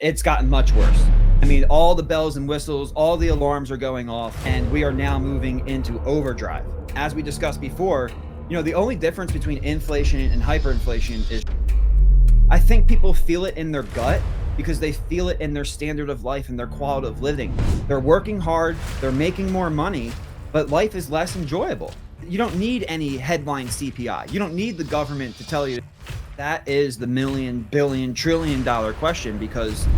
It's gotten much worse. I mean, all the bells and whistles, all the alarms are going off, and we are now moving into overdrive. As we discussed before, the only difference between inflation and hyperinflation is I think people feel it in their gut because they feel it in their standard of life and their quality of living. They're working hard, they're making more money, but life is less enjoyable. You don't need any headline CPI. You don't need the government to tell you that is the million, billion, trillion dollar question, because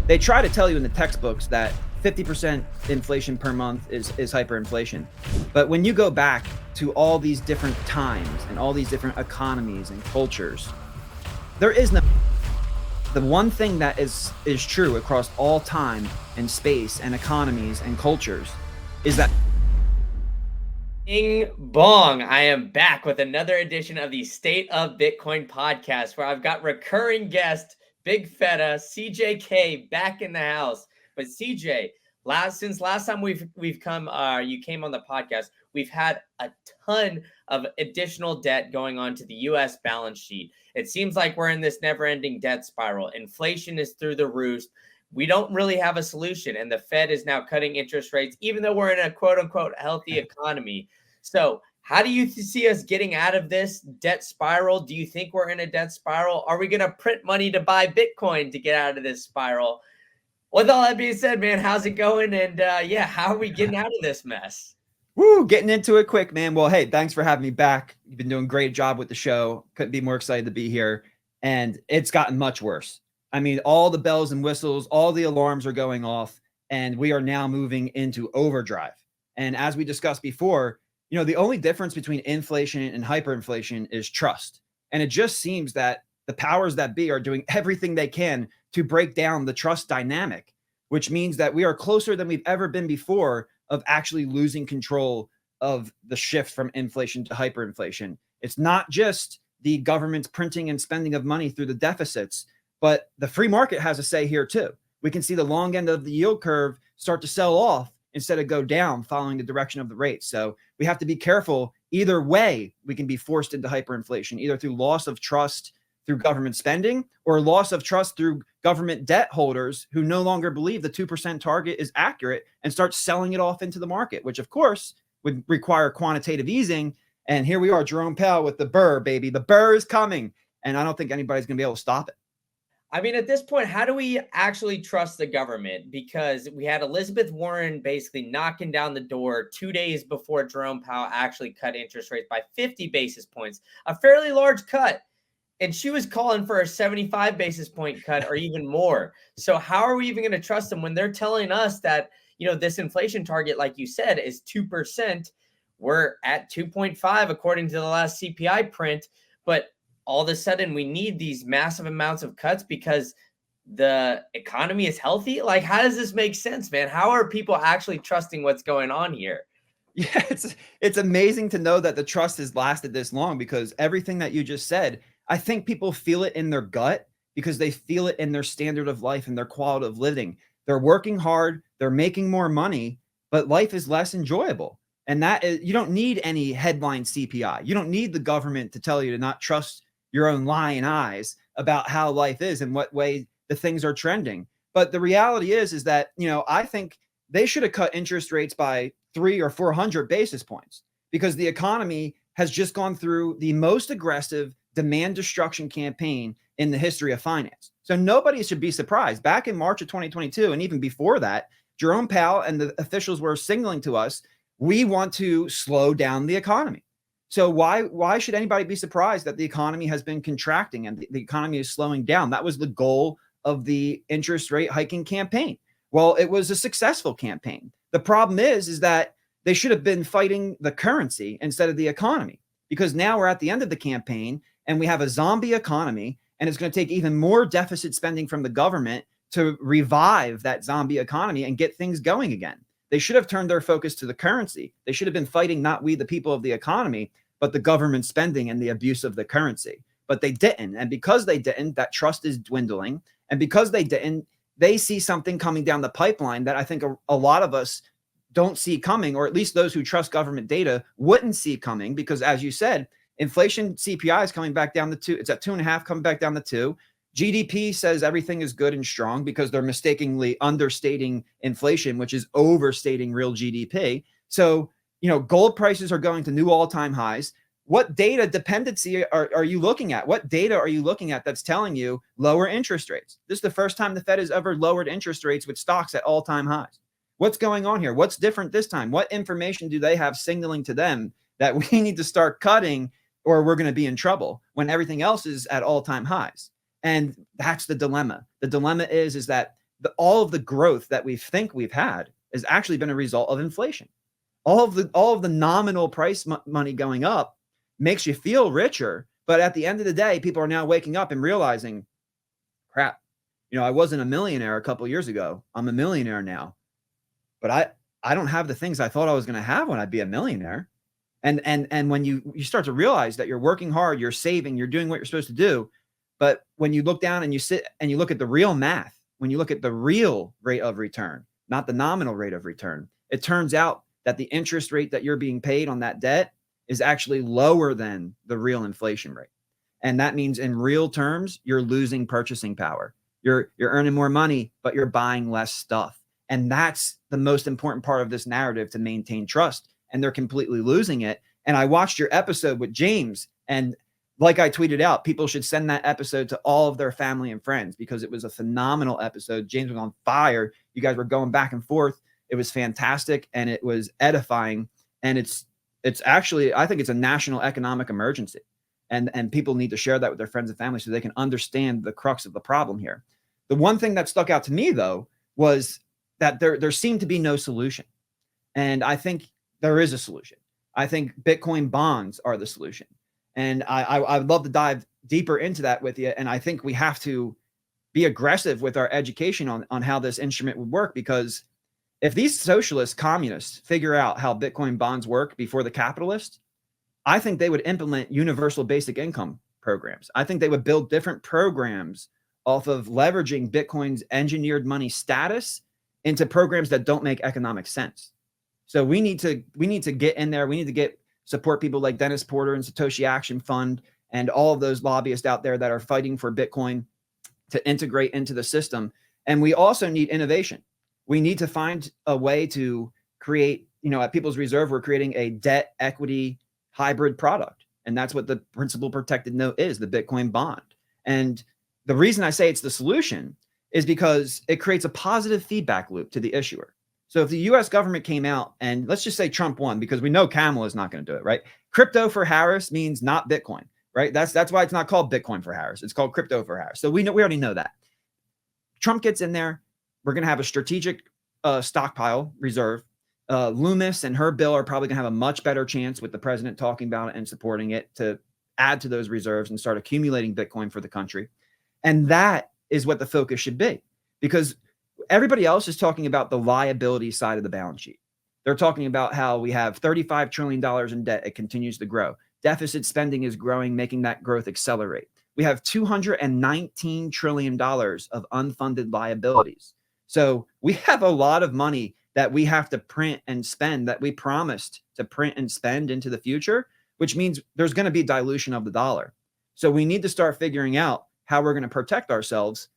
they try to tell you in the textbooks that 50% inflation per month is hyperinflation. But when you go back to all these different times and all these different economies and cultures, there is no. The one thing that is true across all time and space and economies and cultures is that Bing bong. I am back with another edition of the State of Bitcoin podcast, where I've got recurring guest Big Feta CJK back in the house. But CJ, since last time we've come, you came on the podcast, we've had a ton of additional debt going on to the U.S. balance sheet. It seems like we're in this never-ending debt spiral. Inflation is through the roof. We don't really have a solution, and the Fed is now cutting interest rates, even though we're in a quote-unquote healthy economy. So how do you see us getting out of this debt spiral? Do you think we're in a debt spiral? Are we going to print money to buy Bitcoin to get out of this spiral? With all that being said, man, how's it going? And how are we getting out of this mess? Woo, getting into it quick, man. Well, hey, thanks for having me back. You've been doing a great job with the show. Couldn't be more excited to be here. And it's gotten much worse. I mean, all the bells and whistles, all the alarms are going off, and we are now moving into overdrive. And as we discussed before, the only difference between inflation and hyperinflation is trust. And it just seems that the powers that be are doing everything they can to break down the trust dynamic, which means that we are closer than we've ever been before of actually losing control of the shift from inflation to hyperinflation. It's not just the government's printing and spending of money through the deficits, but the free market has a say here too. We can see the long end of the yield curve start to sell off instead of go down following the direction of the rates. So we have to be careful. Either way, we can be forced into hyperinflation, either through loss of trust through government spending or loss of trust through government debt holders who no longer believe the 2% target is accurate and start selling it off into the market, which of course would require quantitative easing. And here we are, Jerome Powell with the burr, baby. The burr is coming. And I don't think anybody's going to be able to stop it. I mean, at this point, how do we actually trust the government? Because we had Elizabeth Warren basically knocking down the door 2 days before Jerome Powell actually cut interest rates by 50 basis points, a fairly large cut. And she was calling for a 75 basis point cut or even more. So how are we even going to trust them when they're telling us that, this inflation target, like you said, is 2%. We're at 2.5 according to the last CPI print. But all of a sudden we need these massive amounts of cuts because the economy is healthy. Like, how does this make sense, man? How are people actually trusting what's going on here? Yeah, it's amazing to know that the trust has lasted this long, because everything that you just said, I think people feel it in their gut because they feel it in their standard of life and their quality of living. They're working hard, they're making more money, but life is less enjoyable. And that is, you don't need any headline CPI. You don't need the government to tell you to not trust your own lying eyes about how life is and what way the things are trending. But the reality is that, I think they should have cut interest rates by 300 or 400 basis points, because the economy has just gone through the most aggressive demand destruction campaign in the history of finance. So nobody should be surprised. Back in March of 2022, and even before that, Jerome Powell and the officials were signaling to us, we want to slow down the economy. So why should anybody be surprised that the economy has been contracting and the economy is slowing down? That was the goal of the interest rate hiking campaign. Well, it was a successful campaign. The problem is that they should have been fighting the currency instead of the economy, because now we're at the end of the campaign and we have a zombie economy, and it's going to take even more deficit spending from the government to revive that zombie economy and get things going again. They should have turned their focus to the currency. They should have been fighting not we, the people of the economy, but the government spending and the abuse of the currency. But they didn't. And because they didn't, that trust is dwindling. And because they didn't, they see something coming down the pipeline that I think a lot of us don't see coming, or at least those who trust government data wouldn't see coming, because as you said, inflation CPI is coming back down to 2. It's at 2.5, coming back down to 2. GDP says everything is good and strong because they're mistakenly understating inflation, which is overstating real GDP. So, gold prices are going to new all-time highs. What data dependency are you looking at? What data are you looking at that's telling you lower interest rates? This is the first time the Fed has ever lowered interest rates with stocks at all-time highs. What's going on here? What's different this time? What information do they have signaling to them that we need to start cutting or we're going to be in trouble when everything else is at all-time highs? And that's the dilemma. The dilemma is that all of the growth that we think we've had has actually been a result of inflation. All of the nominal price money going up makes you feel richer, but at the end of the day, people are now waking up and realizing, crap, I wasn't a millionaire a couple of years ago. I'm a millionaire now, but I don't have the things I thought I was going to have when I'd be a millionaire. And when you start to realize that you're working hard, you're saving, you're doing what you're supposed to do, but when you look down and you sit and you look at the real math, when you look at the real rate of return, not the nominal rate of return, it turns out that the interest rate that you're being paid on that debt is actually lower than the real inflation rate. And that means in real terms, you're losing purchasing power. You're earning more money, but you're buying less stuff. And that's the most important part of this narrative to maintain trust. And they're completely losing it. And I watched your episode with James, and like I tweeted out, people should send that episode to all of their family and friends because it was a phenomenal episode. James was on fire. You guys were going back and forth. It was fantastic and it was edifying. And it's actually, I think it's a national economic emergency. And people need to share that with their friends and family so they can understand the crux of the problem here. The one thing that stuck out to me, though, was that there seemed to be no solution. And I think there is a solution. I think Bitcoin bonds are the solution. And I would love to dive deeper into that with you. And I think we have to be aggressive with our education on how this instrument would work, because if these socialist communists figure out how Bitcoin bonds work before the capitalists, I think they would implement universal basic income programs. I think they would build different programs off of leveraging Bitcoin's engineered money status into programs that don't make economic sense. So we need to get in there. We need to support people like Dennis Porter and Satoshi Action Fund and all of those lobbyists out there that are fighting for Bitcoin to integrate into the system. And we also need innovation. We need to find a way to create, at People's Reserve, we're creating a debt equity hybrid product. And that's what the principal protected note is, the Bitcoin bond. And the reason I say it's the solution is because it creates a positive feedback loop to the issuer. So if the US government came out and let's just say Trump won, because we know Kamala is not going to do it, right? Crypto for Harris means not Bitcoin, right? That's why it's not called Bitcoin for Harris. It's called crypto for Harris. So we already know that. Trump gets in there. We're going to have a strategic stockpile reserve. Loomis and her bill are probably going to have a much better chance with the president talking about it and supporting it to add to those reserves and start accumulating Bitcoin for the country. And that is what the focus should be, because everybody else is talking about the liability side of the balance sheet. They're talking about how we have $35 trillion in debt. It continues to grow. Deficit spending is growing, making that growth accelerate. We have $219 trillion of unfunded liabilities. So we have a lot of money that we have to print and spend, that we promised to print and spend into the future, which means there's going to be dilution of the dollar. So we need to start figuring out how we're going to protect ourselves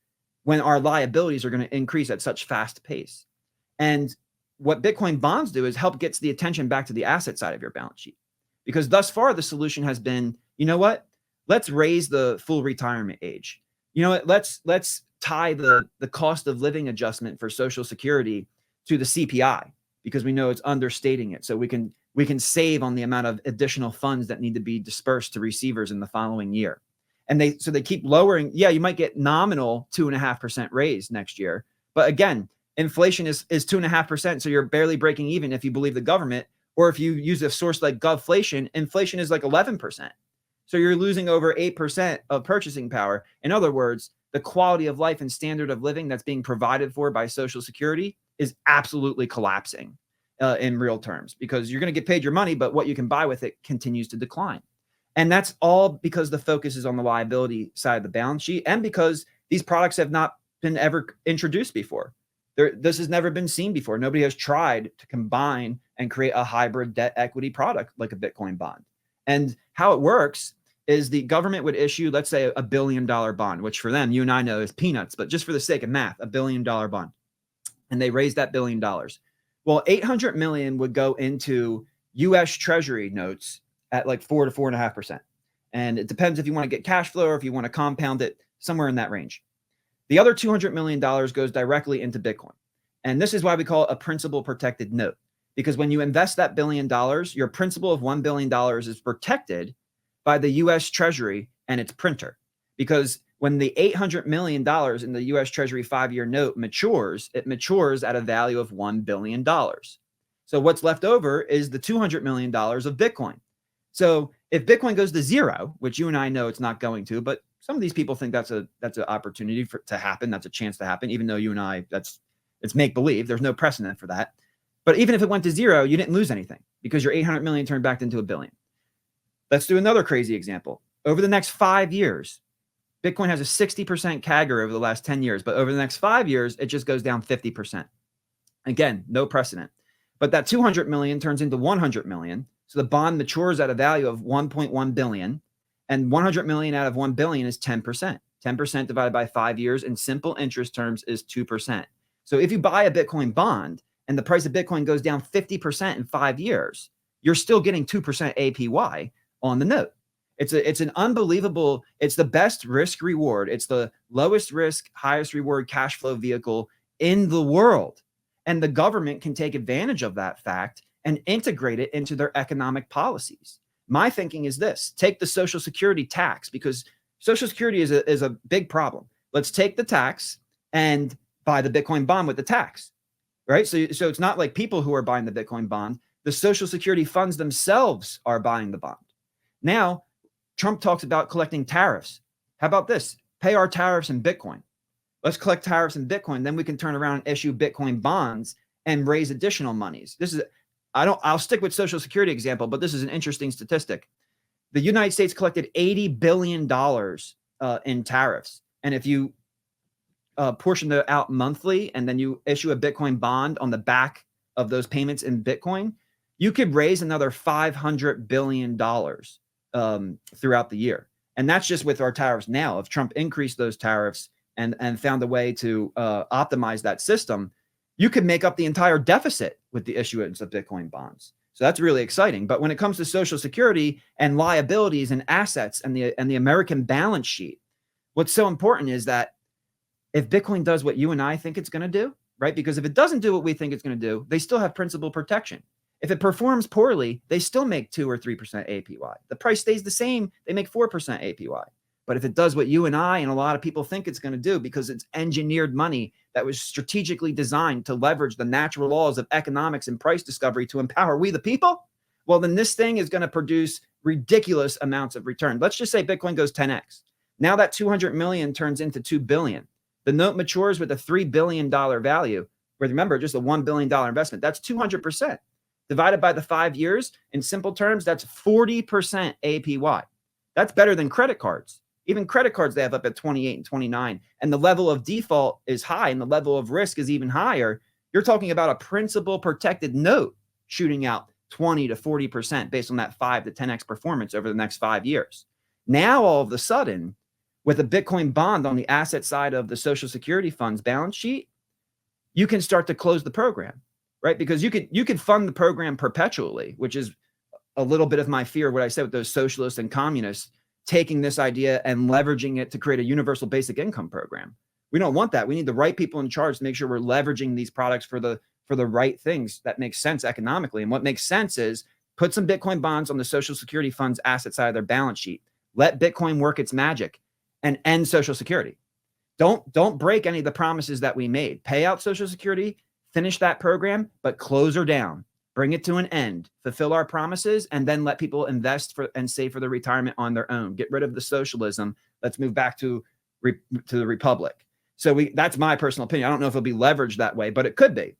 when our liabilities are going to increase at such fast pace. And what Bitcoin bonds do is help gets the attention back to the asset side of your balance sheet. Because thus far, the solution has been, you know what? Let's raise the full retirement age. You know what? Let's tie the cost of living adjustment for Social Security to the CPI, because we know it's understating it. So we can save on the amount of additional funds that need to be dispersed to receivers in the following year. And they keep lowering. Yeah, you might get nominal 2.5% raise next year. But again, inflation is 2.5%. So you're barely breaking even if you believe the government, or if you use a source like Govflation, inflation is like 11%. So you're losing over 8% of purchasing power. In other words, the quality of life and standard of living that's being provided for by Social Security is absolutely collapsing in real terms, because you're going to get paid your money, but what you can buy with it continues to decline. And that's all because the focus is on the liability side of the balance sheet, and because these products have not been ever introduced before. This has never been seen before. Nobody has tried to combine and create a hybrid debt equity product like a Bitcoin bond. And how it works is the government would issue, let's say, $1 billion bond, which for them, you and I know is peanuts, but just for the sake of math, $1 billion bond. And they raised that $1 billion. Well, 800 million would go into US Treasury notes at like 4 to 4.5%. And it depends if you want to get cash flow or if you want to compound it, somewhere in that range. The other $200 million goes directly into Bitcoin. And this is why we call it a principal protected note. Because when you invest that $1 billion, your principal of $1 billion is protected by the US Treasury and its printer. Because when the $800 million in the US Treasury 5-year note matures, it matures at a value of $1 billion. So what's left over is the $200 million of Bitcoin. So if Bitcoin goes to zero, which you and I know it's not going to, but some of these people think that's an opportunity to happen. That's a chance to happen, even though you and I, it's make believe. There's no precedent for that. But even if it went to zero, you didn't lose anything because your 800 million turned back into $1 billion. Let's do another crazy example. Over the next 5 years, Bitcoin has a 60% CAGR over the last 10 years, but over the next 5 years, it just goes down 50%. Again, no precedent. But that 200 million turns into 100 million. So the bond matures at a value of 1.1 billion, and 100 million out of 1 billion is 10%. 10% divided by 5 years in simple interest terms is 2%. So if you buy a Bitcoin bond and the price of Bitcoin goes down 50% in 5 years, you're still getting 2% APY on the note. It's an unbelievable, it's the best risk reward. It's the lowest risk, highest reward cash flow vehicle in the world. And the government can take advantage of that fact and integrate it into their economic policies. My thinking is this: take the Social Security tax, because Social Security is a big problem. Let's take the tax and buy the Bitcoin bond with the tax, right? So it's not like people who are buying the Bitcoin bond. The Social Security funds themselves are buying the bond. Now, Trump talks about collecting tariffs. How about this? Pay our tariffs in Bitcoin. Let's collect tariffs in Bitcoin. Then we can turn around and issue Bitcoin bonds and raise additional monies. I'll stick with Social Security example, but this is an interesting statistic. The United States collected $80 billion in tariffs. And if you portion that out monthly and then you issue a Bitcoin bond on the back of those payments in Bitcoin, you could raise another $500 billion throughout the year. And that's just with our tariffs now. If Trump increased those tariffs and found a way to optimize that system, you could make up the entire deficit with the issuance of Bitcoin bonds. So that's really exciting. But when it comes to Social Security and liabilities and assets and the American balance sheet, what's so important is that if Bitcoin does what you and I think it's going to do, right? Because if it doesn't do what we think it's going to do, they still have principal protection. If it performs poorly, they still make 2 or 3% APY. The price stays the same, they make 4% APY. But if it does what you and I and a lot of people think it's going to do, because it's engineered money that was strategically designed to leverage the natural laws of economics and price discovery to empower we the people, well, then this thing is going to produce ridiculous amounts of return. Let's just say Bitcoin goes 10x. Now that 200 million turns into 2 billion. The note matures with a $3 billion value. Where remember, just a $1 billion investment. That's 200%. Divided by the 5 years, in simple terms, that's 40% APY. That's better than credit cards. Even credit cards, they have up at 28 and 29. And the level of default is high and the level of risk is even higher. You're talking about a principal protected note shooting out 20 to 40% based on that 5 to 10x performance over the next 5 years. Now, all of a sudden, with a Bitcoin bond on the asset side of the Social Security fund's balance sheet, you can start to close the program, right? Because you could fund the program perpetually, which is a little bit of my fear, what I said with those socialists and communists, taking this idea and leveraging it to create a universal basic income program. We don't want that. We need the right people in charge to make sure we're leveraging these products for the right things that make sense economically. And what makes sense is put some Bitcoin bonds on the Social Security fund's asset side of their balance sheet. Let Bitcoin work its magic and end Social Security. Don't break any of the promises that we made. Pay out Social Security, finish that program, but close her down. Bring it to an end, fulfill our promises, and then let people invest for and save for their retirement on their own. Get rid of the socialism. Let's move back to the republic. So that's my personal opinion. I don't know if it'll be leveraged that way, but it could be.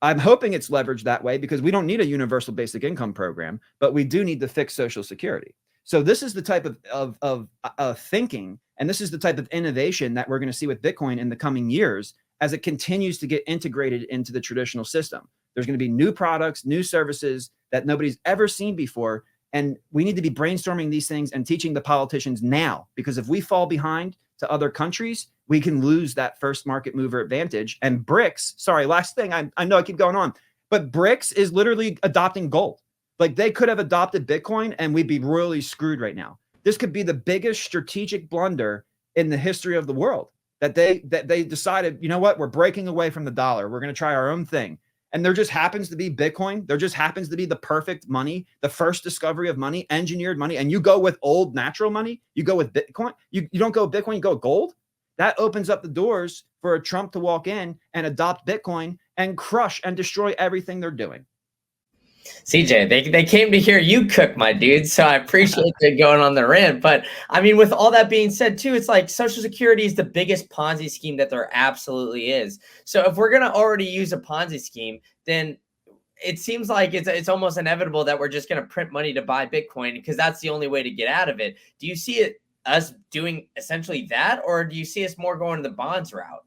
I'm hoping it's leveraged that way because we don't need a universal basic income program, but we do need to fix Social Security. So this is the type of thinking, and this is the type of innovation that we're going to see with Bitcoin in the coming years as it continues to get integrated into the traditional system. There's going to be new products, new services that nobody's ever seen before. And we need to be brainstorming these things and teaching the politicians now, because if we fall behind to other countries, we can lose that first market mover advantage. And BRICS, sorry, last thing, I know I keep going on, but BRICS is literally adopting gold. Like they could have adopted Bitcoin and we'd be royally screwed right now. This could be the biggest strategic blunder in the history of the world, that they decided, you know what, we're breaking away from the dollar. We're going to try our own thing. And there just happens to be Bitcoin. There just happens to be the perfect money, the first discovery of money, engineered money. And you go with old natural money. You go with Bitcoin. You don't go with Bitcoin, you go with gold. That opens up the doors for a Trump to walk in and adopt Bitcoin and crush and destroy everything they're doing. CJ, they came to hear you cook, my dude. So I appreciate you going on the rant. But I mean, with all that being said, too, it's like Social Security is the biggest Ponzi scheme that there absolutely is. So if we're gonna already use a Ponzi scheme, then it seems like it's almost inevitable that we're just gonna print money to buy Bitcoin, because that's the only way to get out of it. Do you see us doing essentially that, or do you see us more going the bonds route?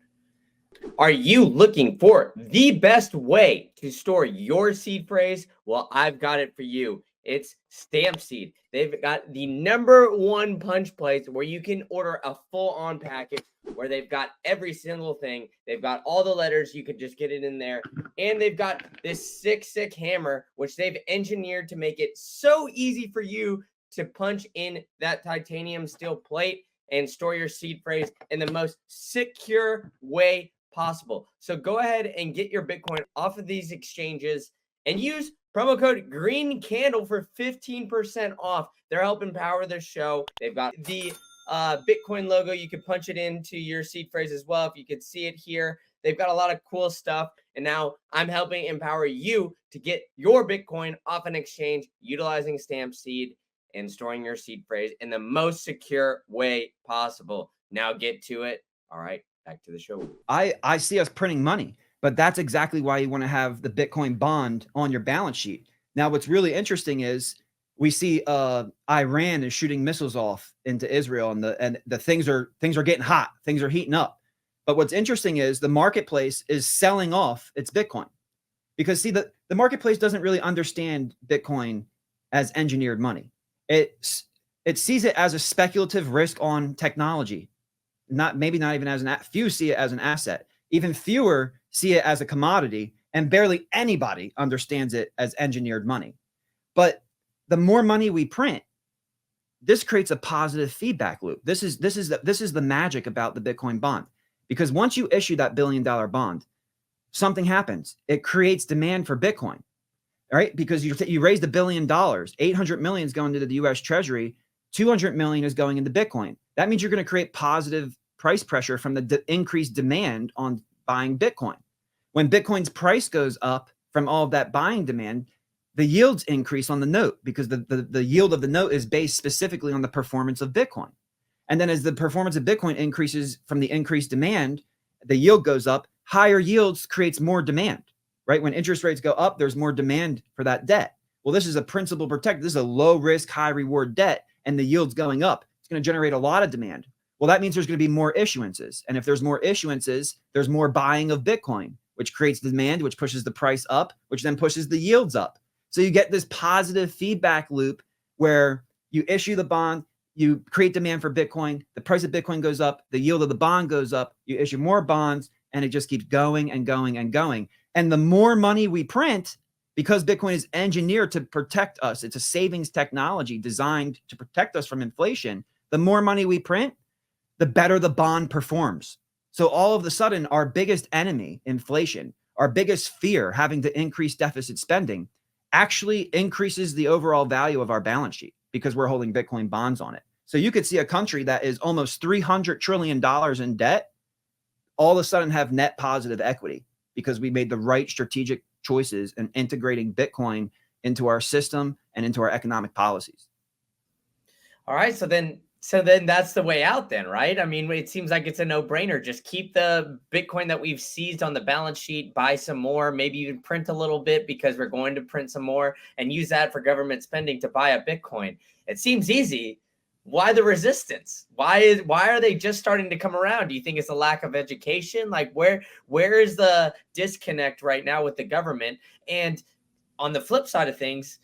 Are you looking for the best way to store your seed phrase? Well, I've got it for you. It's Stampseed. They've got the #1 punch place where you can order a full-on package where they've got every single thing. They've got all the letters. You could just get it in there. And they've got this sick hammer, which they've engineered to make it so easy for you to punch in that titanium steel plate and store your seed phrase in the most secure way possible. So go ahead and get your Bitcoin off of these exchanges and use promo code Green Candle for 15% off. They're helping power the show. They've got the Bitcoin logo. You can punch it into your seed phrase as well, if you could see it here. They've got a lot of cool stuff. And now I'm helping empower you to get your Bitcoin off an exchange utilizing Stampseed and storing your seed phrase in the most secure way possible. Now get to it. All right, back to the show. I see us printing money, but that's exactly why you want to have the Bitcoin bond on your balance sheet. Now, what's really interesting is we see Iran is shooting missiles off into Israel, and the things are getting hot. Things are heating up. But what's interesting is the marketplace is selling off its Bitcoin, because see, the marketplace doesn't really understand Bitcoin as engineered money. It sees it as a speculative risk on technology. Maybe not even as few see it as an asset. Even fewer see it as a commodity, and barely anybody understands it as engineered money. But the more money we print, this creates a positive feedback loop. This is the magic about the Bitcoin bond, because once you issue that $1 billion bond, something happens. It creates demand for Bitcoin, right? Because you raised $1 billion, 800 million is going to the U.S. Treasury, 200 million is going into Bitcoin. That means you're going to create positive price pressure from the increased demand on buying Bitcoin. When Bitcoin's price goes up from all of that buying demand, the yields increase on the note, because the yield of the note is based specifically on the performance of Bitcoin. And then as the performance of Bitcoin increases from the increased demand, the yield goes up. Higher yields creates more demand, right? When interest rates go up, there's more demand for that debt. Well, this is a principal protected. This is a low risk, high reward debt, and the yield's going up. It's going to generate a lot of demand. Well, that means there's going to be more issuances. And if there's more issuances, there's more buying of Bitcoin, which creates demand, which pushes the price up, which then pushes the yields up. So you get this positive feedback loop where you issue the bond, you create demand for Bitcoin, the price of Bitcoin goes up, the yield of the bond goes up, you issue more bonds, and it just keeps going and going and going. And the more money we print, because Bitcoin is engineered to protect us, it's a savings technology designed to protect us from inflation. The more money we print, the better the bond performs. So all of a sudden, our biggest enemy, inflation, our biggest fear, having to increase deficit spending, actually increases the overall value of our balance sheet, because we're holding Bitcoin bonds on it. So you could see a country that is almost $300 trillion in debt all of a sudden have net positive equity, because we made the right strategic choices in integrating Bitcoin into our system and into our economic policies. All right, so then that's the way out then, right? I mean, it seems like it's a no-brainer. Just keep the Bitcoin that we've seized on the balance sheet, buy some more, maybe even print a little bit, because we're going to print some more, and use that for government spending to buy a Bitcoin. It seems easy. Why the resistance? Why are they just starting to come around? Do you think it's a lack of education? Like where is the disconnect right now with the government? And on the flip side of things,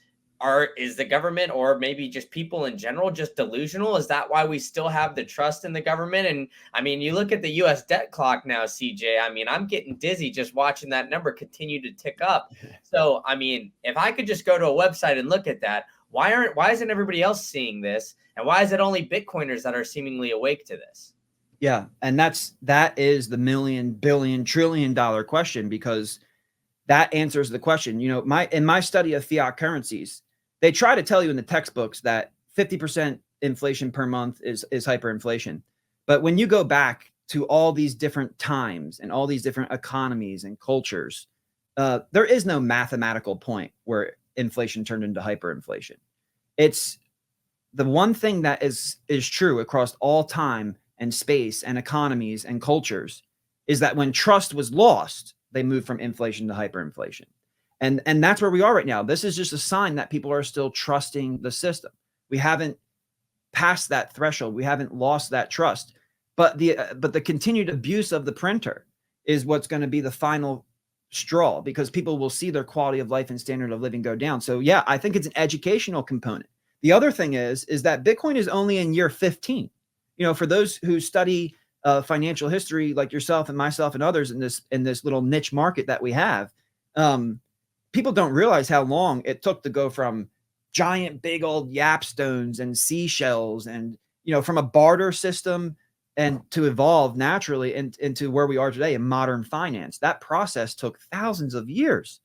is the government, or maybe just people in general, just delusional? Is that why we still have the trust in the government? And I mean, you look at the US debt clock now, CJ. I mean, I'm getting dizzy just watching that number continue to tick up. So, I mean, if I could just go to a website and look at that, why isn't everybody else seeing this? And why is it only Bitcoiners that are seemingly awake to this? Yeah, and that is the million, billion, trillion dollar question, because that answers the question. You know, in my study of fiat currencies, they try to tell you in the textbooks that 50% inflation per month is hyperinflation. But when you go back to all these different times and all these different economies and cultures, there is no mathematical point where inflation turned into hyperinflation. It's the one thing that is true across all time and space and economies and cultures is that when trust was lost, they moved from inflation to hyperinflation. And that's where we are right now. This is just a sign that people are still trusting the system. We haven't passed that threshold. We haven't lost that trust. But the continued abuse of the printer is what's going to be the final straw, because people will see their quality of life and standard of living go down. So yeah, I think it's an educational component. The other thing is that Bitcoin is only in year 15. You know, for those who study financial history, like yourself and myself and others in this little niche market that we have, people don't realize how long it took to go from giant, big old yapstones and seashells, and you know, from a barter system, and to evolve naturally into where we are today in modern finance. That process took thousands of years.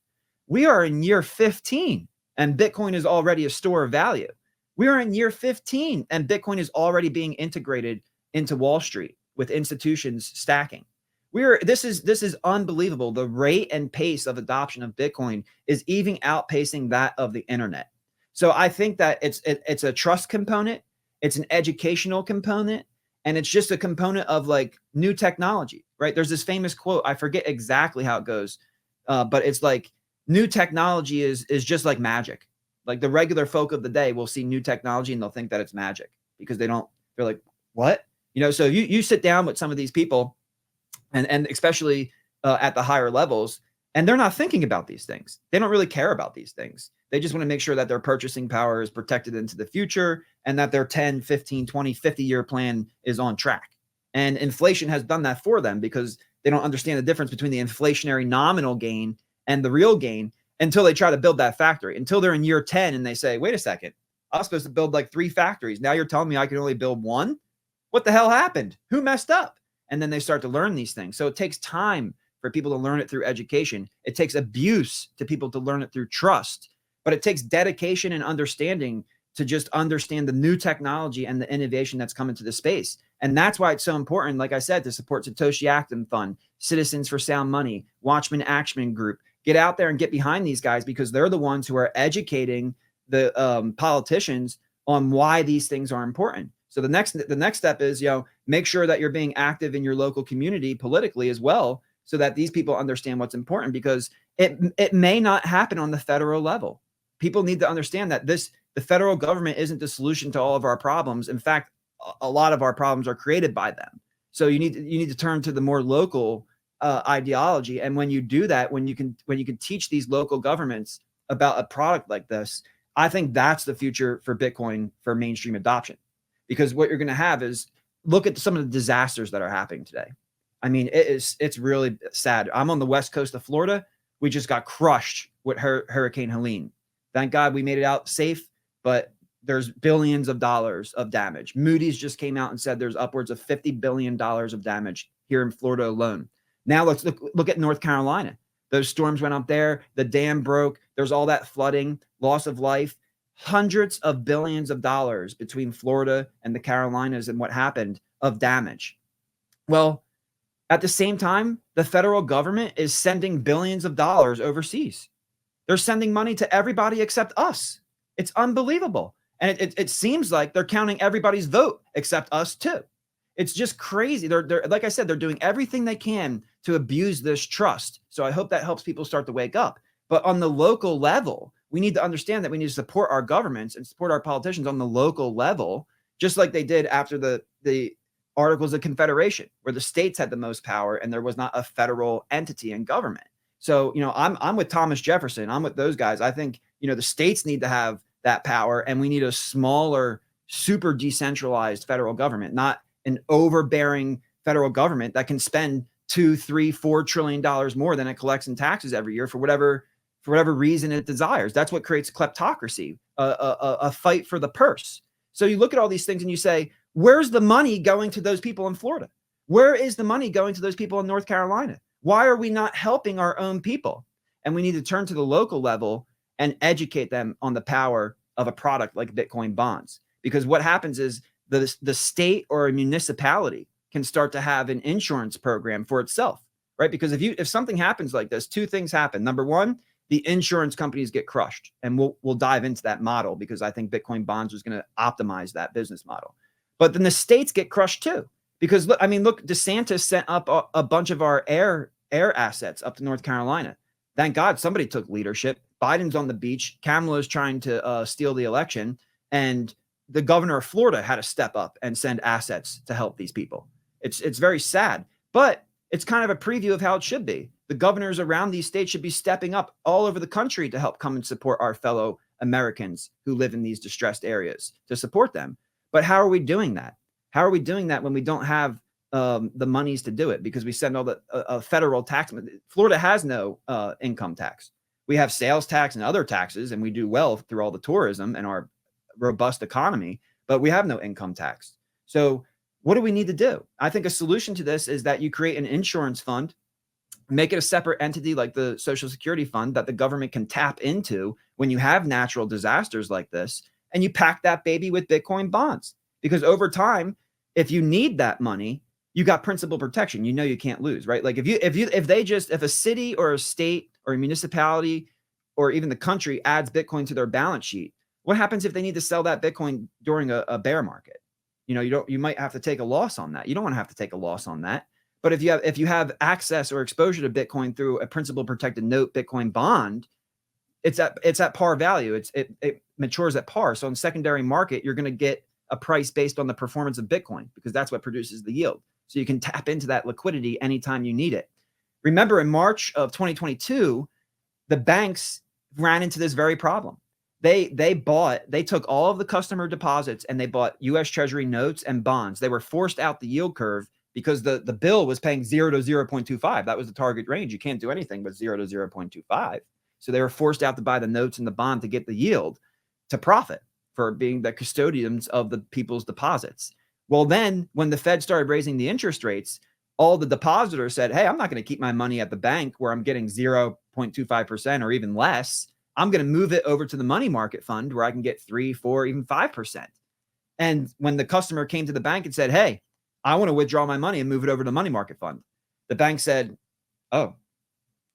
We are in year 15, and Bitcoin is already a store of value. We are in year 15, and Bitcoin is already being integrated into Wall Street with institutions stacking. This is unbelievable. The rate and pace of adoption of Bitcoin is even outpacing that of the internet. So I think that it's a trust component, it's an educational component, and it's just a component of like new technology, right? There's this famous quote, I forget exactly how it goes, but it's like, new technology is just like magic. Like the regular folk of the day will see new technology and they'll think that it's magic, because they're like, what? You know, so you sit down with some of these people, and especially at the higher levels, and they're not thinking about these things. They don't really care about these things. They just want to make sure that their purchasing power is protected into the future, and that their 10, 15, 20, 50-year plan is on track. And inflation has done that for them, because they don't understand the difference between the inflationary nominal gain and the real gain until they try to build that factory, until they're in year 10 and they say, wait a second, I was supposed to build like 3 factories. Now you're telling me I can only build 1? What the hell happened? Who messed up? And then they start to learn these things. So it takes time for people to learn it through education. It takes abuse to people to learn it through trust, but it takes dedication and understanding to just understand the new technology and the innovation that's coming to the space. And that's why it's so important, like I said, to support Satoshi Actim Fund, Citizens for Sound Money, Watchman Action Group. Get out there and get behind these guys, because they're the ones who are educating the politicians on why these things are important. So the next step is, you know, make sure that you're being active in your local community politically as well, so that these people understand what's important, because it may not happen on the federal level. People need to understand that the federal government isn't the solution to all of our problems. In fact, a lot of our problems are created by them. So you need to turn to the more local ideology. And when you do that, when you can teach these local governments about a product like this, I think that's the future for Bitcoin for mainstream adoption. Because what you're going to have is, look at some of the disasters that are happening today. I mean, it's really sad. I'm on the west coast of Florida. We just got crushed with Hurricane Helene. Thank God we made it out safe, but there's billions of dollars of damage. Moody's just came out and said there's upwards of $50 billion of damage here in Florida alone. Now let's look at North Carolina. Those storms went up there. The dam broke. There's all that flooding, loss of life, hundreds of billions of dollars between Florida and the Carolinas, and what happened of damage. Well, at the same time, the federal government is sending billions of dollars overseas. They're sending money to everybody except us. It's unbelievable. And it seems like they're counting everybody's vote except us too. It's just crazy. They're like I said, they're doing everything they can to abuse this trust. So I hope that helps people start to wake up. But on the local level, we need to understand that we need to support our governments and support our politicians on the local level, just like they did after the Articles of Confederation, where the states had the most power and there was not a federal entity in government. So, you know, I'm with Thomas Jefferson. I'm with those guys. I think, the states need to have that power, and we need a smaller, super decentralized federal government, not an overbearing federal government that can spend $2, $3, $4 trillion more than it collects in taxes every year for whatever reason it desires. That's what creates kleptocracy, a fight for the purse. So you look at all these things and you say, where's the money going to those people in Florida? Where is the money going to those people in North Carolina? Why are we not helping our own people? And we need to turn to the local level and educate them on the power of a product like Bitcoin bonds. Because what happens is the state or a municipality can start to have an insurance program for itself, right? Because if something happens like this, two things happen. Number one, the insurance companies get crushed. And we'll dive into that model because I think Bitcoin bonds was going to optimize that business model. But then the states get crushed too. Because look, DeSantis sent up a bunch of our air assets up to North Carolina. Thank God somebody took leadership. Biden's on the beach. Kamala's trying to steal the election. And the governor of Florida had to step up and send assets to help these people. It's very sad, but it's kind of a preview of how it should be. The governors around these states should be stepping up all over the country to help come and support our fellow Americans who live in these distressed areas, to support them. But how are we doing that? How are we doing that when we don't have the monies to do it? Because we send all the federal tax. Florida has no income tax. We have sales tax and other taxes, and we do well through all the tourism and our robust economy, but we have no income tax. So what do we need to do? I think a solution to this is that you create an insurance fund, make it a separate entity like the Social Security Fund that the government can tap into when you have natural disasters like this, and you pack that baby with Bitcoin bonds. Because over time, if you need that money, you got principal protection. You can't lose, right? Like if a city or a state or a municipality or even the country adds Bitcoin to their balance sheet, what happens if they need to sell that Bitcoin during a bear market? You might have to take a loss on that. You don't want to have to take a loss on that. But if you have access or exposure to Bitcoin through a principal protected note Bitcoin bond, it's at par value. It matures at par. So in secondary market, you're going to get a price based on the performance of Bitcoin because that's what produces the yield. So you can tap into that liquidity anytime you need it. Remember, in March of 2022, the banks ran into this very problem. They took all of the customer deposits and they bought US Treasury notes and bonds. They were forced out the yield curve because the bill was paying 0 to 0.25. That was the target range. You can't do anything but 0 to 0.25. So they were forced out to buy the notes and the bond to get the yield to profit for being the custodians of the people's deposits. Well, then when the Fed started raising the interest rates, all the depositors said, hey, I'm not going to keep my money at the bank where I'm getting 0.25% or even less. I'm going to move it over to the money market fund where I can get 3, 4, even 5%. And when the customer came to the bank and said, hey, I want to withdraw my money and move it over to the money market fund, the bank said, oh,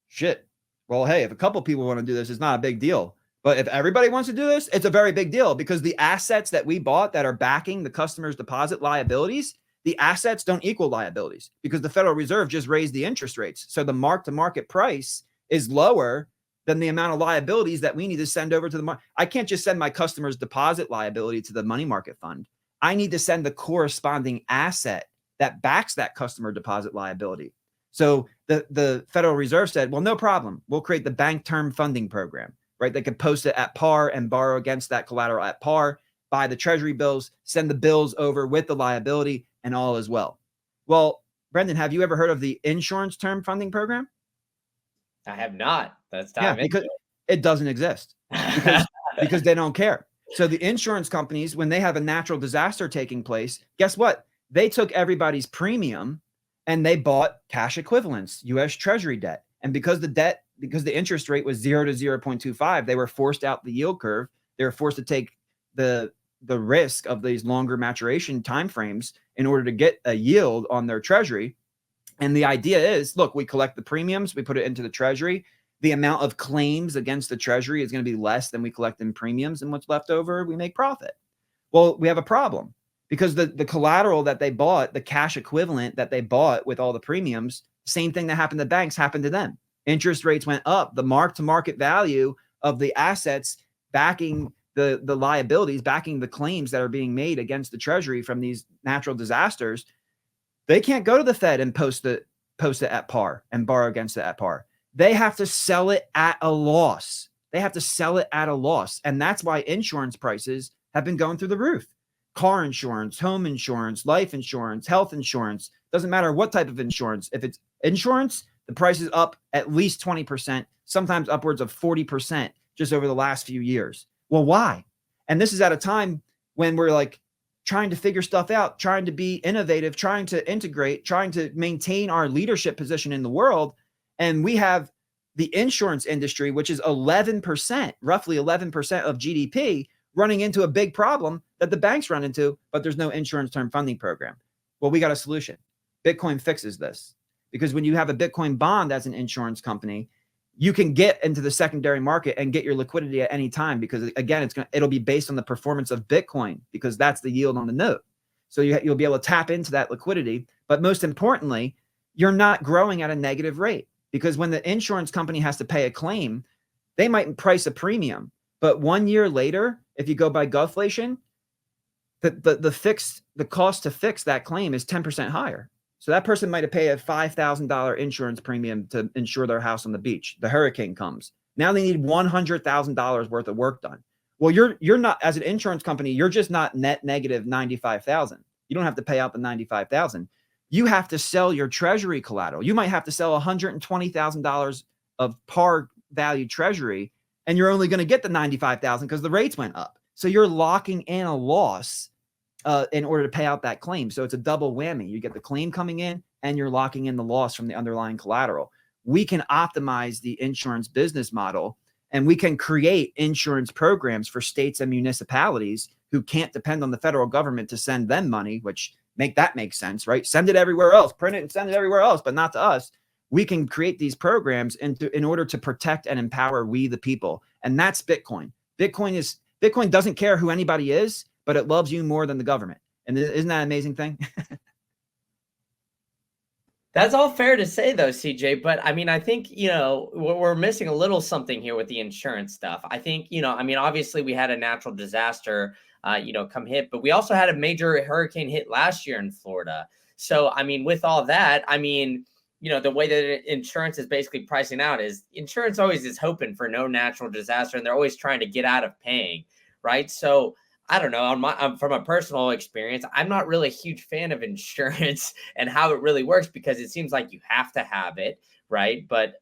shit. Well, hey, if a couple people want to do this, it's not a big deal. But if everybody wants to do this, it's a very big deal because the assets that we bought that are backing the customer's deposit liabilities, the assets don't equal liabilities because the Federal Reserve just raised the interest rates. So the mark-to-market price is lower than the amount of liabilities that we need to send over to the market. I can't just send my customer's deposit liability to the money market fund. I need to send the corresponding asset that backs that customer deposit liability. So the Federal Reserve said, well, no problem. We'll create the bank term funding program, right? They could post it at par and borrow against that collateral at par, buy the treasury bills, send the bills over with the liability, and all is well. Well, Brendan, have you ever heard of the insurance term funding program? I have not. That's time. Yeah, because it doesn't exist because they don't care. So the insurance companies, when they have a natural disaster taking place, guess what? They took everybody's premium and they bought cash equivalents, US Treasury debt. And because the interest rate was 0 to 0.25, they were forced out the yield curve. They were forced to take the risk of these longer maturation timeframes in order to get a yield on their treasury. And the idea is, look, we collect the premiums, we put it into the treasury. The amount of claims against the treasury is going to be less than we collect in premiums, and what's left over, we make profit. Well, we have a problem because the collateral that they bought, the cash equivalent that they bought with all the premiums, same thing that happened to banks happened to them. Interest rates went up. The mark-to-market value of the assets backing the liabilities, backing the claims that are being made against the treasury from these natural disasters, they can't go to the Fed and post it at par and borrow against it at par. They have to sell it at a loss They have to sell it at a loss. And that's why insurance prices have been going through the roof. Car insurance, home insurance, life insurance, health insurance, doesn't matter what type of insurance. If it's insurance, the price is up at least 20%, sometimes upwards of 40% just over the last few years. Well, why? And this is at a time when we're like trying to figure stuff out, trying to be innovative, trying to integrate, trying to maintain our leadership position in the world. And we have the insurance industry, which is 11%, roughly 11% of GDP, running into a big problem that the banks run into, but there's no insurance term funding program. Well, we got a solution. Bitcoin fixes this, because when you have a Bitcoin bond as an insurance company, you can get into the secondary market and get your liquidity at any time, because again, it'll be based on the performance of Bitcoin, because that's the yield on the note. So you'll be able to tap into that liquidity. But most importantly, you're not growing at a negative rate, because when the insurance company has to pay a claim, they might price a premium. But 1 year later, if you go by govflation, the cost to fix that claim is 10% higher. So that person might have paid a $5,000 insurance premium to insure their house on the beach. The hurricane comes. Now they need $100,000 worth of work done. Well, you're not, as an insurance company, you're just not net negative 95,000. You don't have to pay out the 95,000. You have to sell your treasury collateral. You might have to sell $120,000 of par value treasury, and you're only going to get the 95,000 because the rates went up. So you're locking in a loss in order to pay out that claim. So it's a double whammy. You get the claim coming in, and you're locking in the loss from the underlying collateral. We can optimize the insurance business model, and we can create insurance programs for states and municipalities who can't depend on the federal government to send them money, which make sense, right? Send it everywhere else, print it and send it everywhere else, but not to us. We can create these programs in order to protect and empower we the people. And that's Bitcoin. Bitcoin doesn't care who anybody is, but it loves you more than the government. And isn't that an amazing thing? That's all fair to say, though, CJ. But I mean, I think, we're missing a little something here with the insurance stuff. I think, obviously we had a natural disaster, come hit, but we also had a major hurricane hit last year in Florida. So, I mean, with all that, the way that insurance is basically pricing out is insurance always is hoping for no natural disaster, and they're always trying to get out of paying, right? So I don't know, from a personal experience, I'm not really a huge fan of insurance and how it really works, because it seems like you have to have it, right? But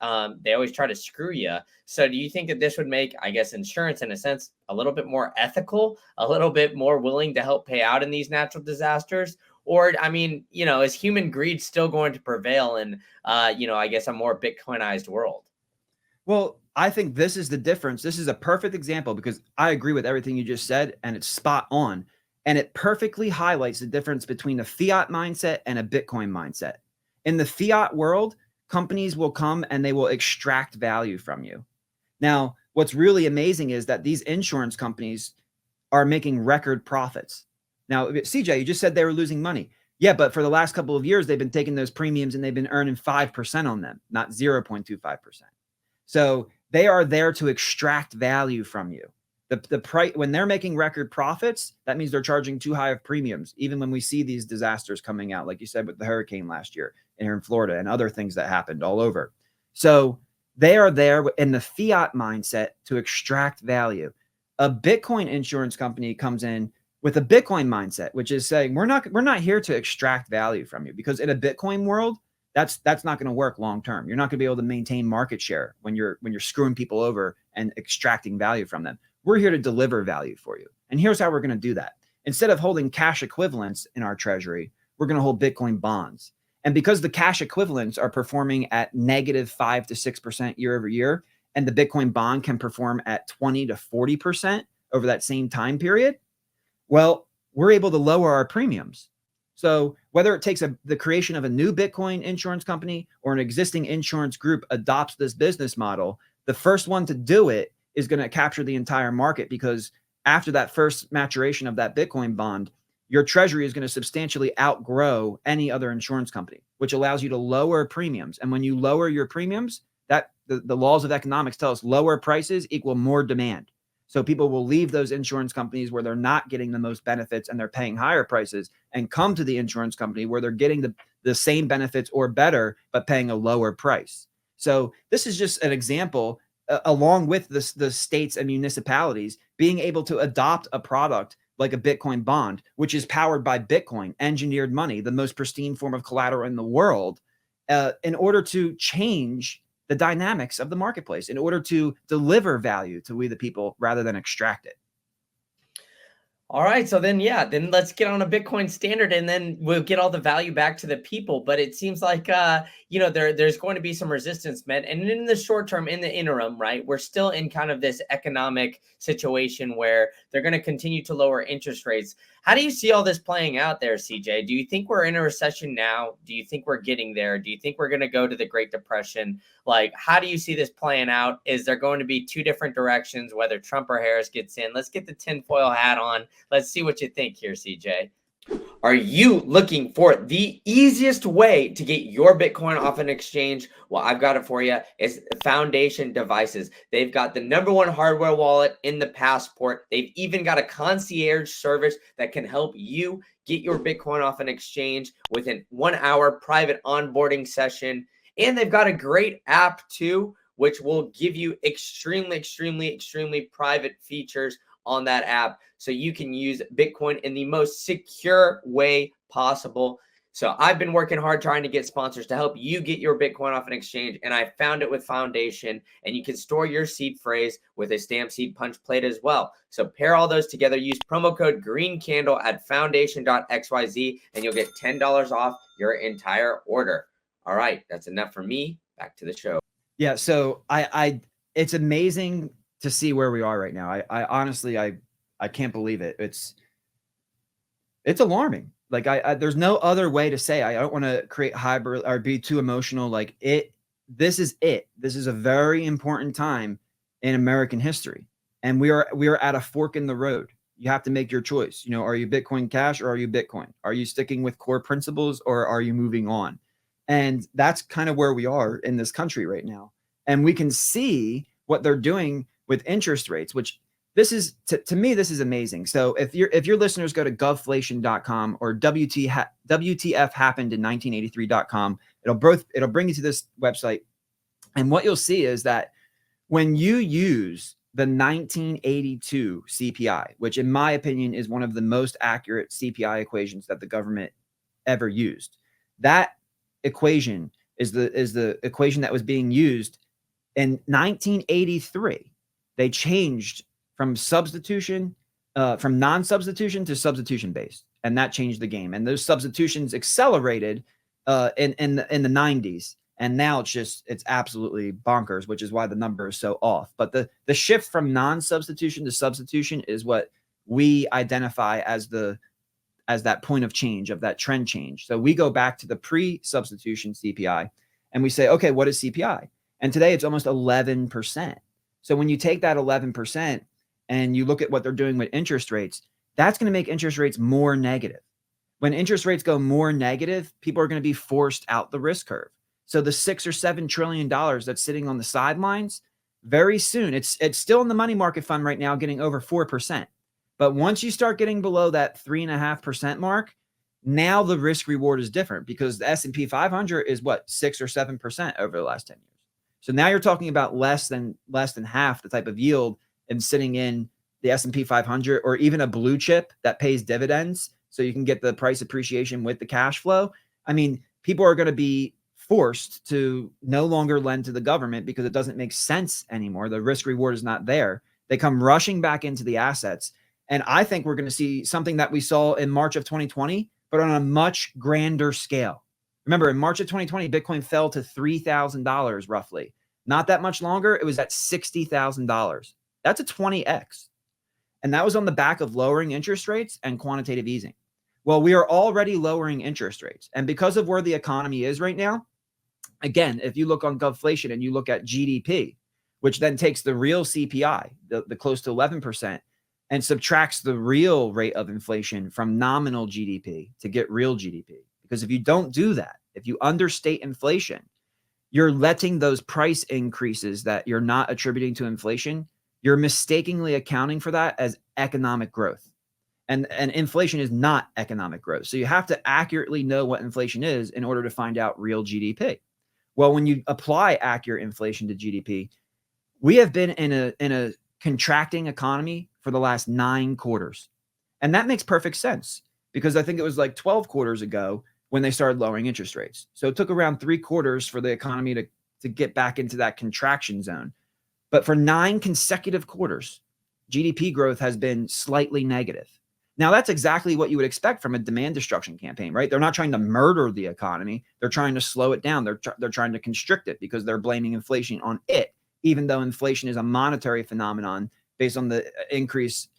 they always try to screw you. So do you think that this would make, I guess, insurance in a sense a little bit more ethical, a little bit more willing to help pay out in these natural disasters? Or, is human greed still going to prevail in, I guess, a more Bitcoinized world? Well, I think this is the difference. This is a perfect example, because I agree with everything you just said, and it's spot on. And it perfectly highlights the difference between a fiat mindset and a Bitcoin mindset. In the fiat world, companies will come and they will extract value from you. Now, what's really amazing is that these insurance companies are making record profits. Now, CJ, you just said they were losing money. Yeah, but for the last couple of years, they've been taking those premiums and they've been earning 5% on them, not 0.25%. So they are there to extract value from you. The price, when they're making record profits, that means they're charging too high of premiums. Even when we see these disasters coming out, like you said, with the hurricane last year here in Florida and other things that happened all over. So they are there in the fiat mindset to extract value. A Bitcoin insurance company comes in with a Bitcoin mindset, which is saying, we're not here to extract value from you, because in a Bitcoin world, that's not going to work long term. You're not going to be able to maintain market share when you're screwing people over and extracting value from them. We're here to deliver value for you. And here's how we're going to do that. Instead of holding cash equivalents in our treasury, we're going to hold Bitcoin bonds. And because the cash equivalents are performing at negative 5 to 6% year over year, and the Bitcoin bond can perform at 20 to 40% over that same time period, well, we're able to lower our premiums. So whether it takes the creation of a new Bitcoin insurance company or an existing insurance group adopts this business model, the first one to do it is going to capture the entire market, because after that first maturation of that Bitcoin bond, your treasury is going to substantially outgrow any other insurance company, which allows you to lower premiums. And when you lower your premiums, that the laws of economics tell us lower prices equal more demand. So people will leave those insurance companies where they're not getting the most benefits and they're paying higher prices, and come to the insurance company where they're getting the same benefits or better, but paying a lower price. So this is just an example along with the states and municipalities being able to adopt a product like a Bitcoin bond, which is powered by Bitcoin, engineered money, the most pristine form of collateral in the world, in order to change the dynamics of the marketplace, in order to deliver value to we the people rather than extract it. All right, so then then let's get on a Bitcoin standard, and then we'll get all the value back to the people. But it seems like there's going to be some resistance met, and in the short term, in the interim, right, we're still in kind of this economic situation where they're going to continue to lower interest rates. How do you see all this playing out there, CJ? Do you think we're in a recession now? Do you think we're getting there? Do you think we're going to go to the Great Depression? Like, how do you see this playing out? Is there going to be two different directions, whether Trump or Harris gets in? Let's get the tinfoil hat on. Let's see what you think here, CJ. Are you looking for the easiest way to get your Bitcoin off an exchange? Well, I've got it for you. It's Foundation Devices. They've got the #1 hardware wallet in the passport. They've even got a concierge service that can help you get your Bitcoin off an exchange within 1 hour private onboarding session. And they've got a great app too, which will give you extremely private features on that app, so you can use Bitcoin in the most secure way possible. So I've been working hard trying to get sponsors to help you get your Bitcoin off an exchange, and I found it with Foundation, and you can store your seed phrase with a stamp seed punch plate as well. So pair all those together, use promo code GREENCANDLE at foundation.xyz, and you'll get $10 off your entire order. All right, that's enough for me. Back to the show. Yeah, so it's amazing to see where we are right now. I honestly, I can't believe it. It's alarming. Like there's no other way to say. I don't want to create hybrid or be too emotional. Like this is it. This is a very important time in American history, and we are at a fork in the road. You have to make your choice. Are you Bitcoin Cash or are you Bitcoin? Are you sticking with core principles or are you moving on? And that's kind of where we are in this country right now. And we can see what they're doing with interest rates, which this is to me, this is amazing. So if your listeners go to govflation.com or WTF happened in 1983.com, it'll bring you to this website. And what you'll see is that when you use the 1982 CPI, which in my opinion is one of the most accurate CPI equations that the government ever used, that equation is the equation that was being used in 1983. They changed from non-substitution to substitution based, and that changed the game. And those substitutions accelerated in the 90s, and now it's absolutely bonkers, which is why the number is so off. But the shift from non-substitution to substitution is what we identify as that point of change, of that trend change. So we go back to the pre-substitution CPI and we say, okay, what is CPI? And today it's almost 11%. So when you take that 11% and you look at what they're doing with interest rates, that's going to make interest rates more negative. When interest rates go more negative, people are going to be forced out the risk curve. So the $6 or $7 trillion that's sitting on the sidelines, very soon, it's still in the money market fund right now, getting over 4%. But once you start getting below that 3.5% mark, now the risk reward is different, because the S&P 500 is what, 6 or 7% over the last 10 years. So now you're talking about less than half the type of yield and sitting in the S&P 500, or even a blue chip that pays dividends, so you can get the price appreciation with the cash flow. I mean, people are going to be forced to no longer lend to the government because it doesn't make sense anymore. The risk reward is not there. They come rushing back into the assets. And I think we're going to see something that we saw in March of 2020, but on a much grander scale. Remember, in March of 2020, Bitcoin fell to $3,000 roughly. Not that much longer, it was at $60,000. That's a 20x. And that was on the back of lowering interest rates and quantitative easing. Well, we are already lowering interest rates. And because of where the economy is right now, again, if you look on Govflation and you look at GDP, which then takes the real CPI, the close to 11%, and subtracts the real rate of inflation from nominal GDP to get real GDP. Because if you don't do that, if you understate inflation, you're letting those price increases that you're not attributing to inflation, you're mistakenly accounting for that as economic growth. And inflation is not economic growth. So you have to accurately know what inflation is in order to find out real GDP. Well, when you apply accurate inflation to GDP, We have been in a contracting economy for the last 9 quarters. And that makes perfect sense because I think it was like 12 quarters ago when they started lowering interest rates. So it took around 3 quarters for the economy to get back into that contraction zone. But for 9 consecutive quarters, GDP growth has been slightly negative. Now, that's exactly what you would expect from a demand destruction campaign, right? They're not trying to murder the economy. They're trying to slow it down. They're trying to constrict it because they're blaming inflation on it, even though inflation is a monetary phenomenon based on the increased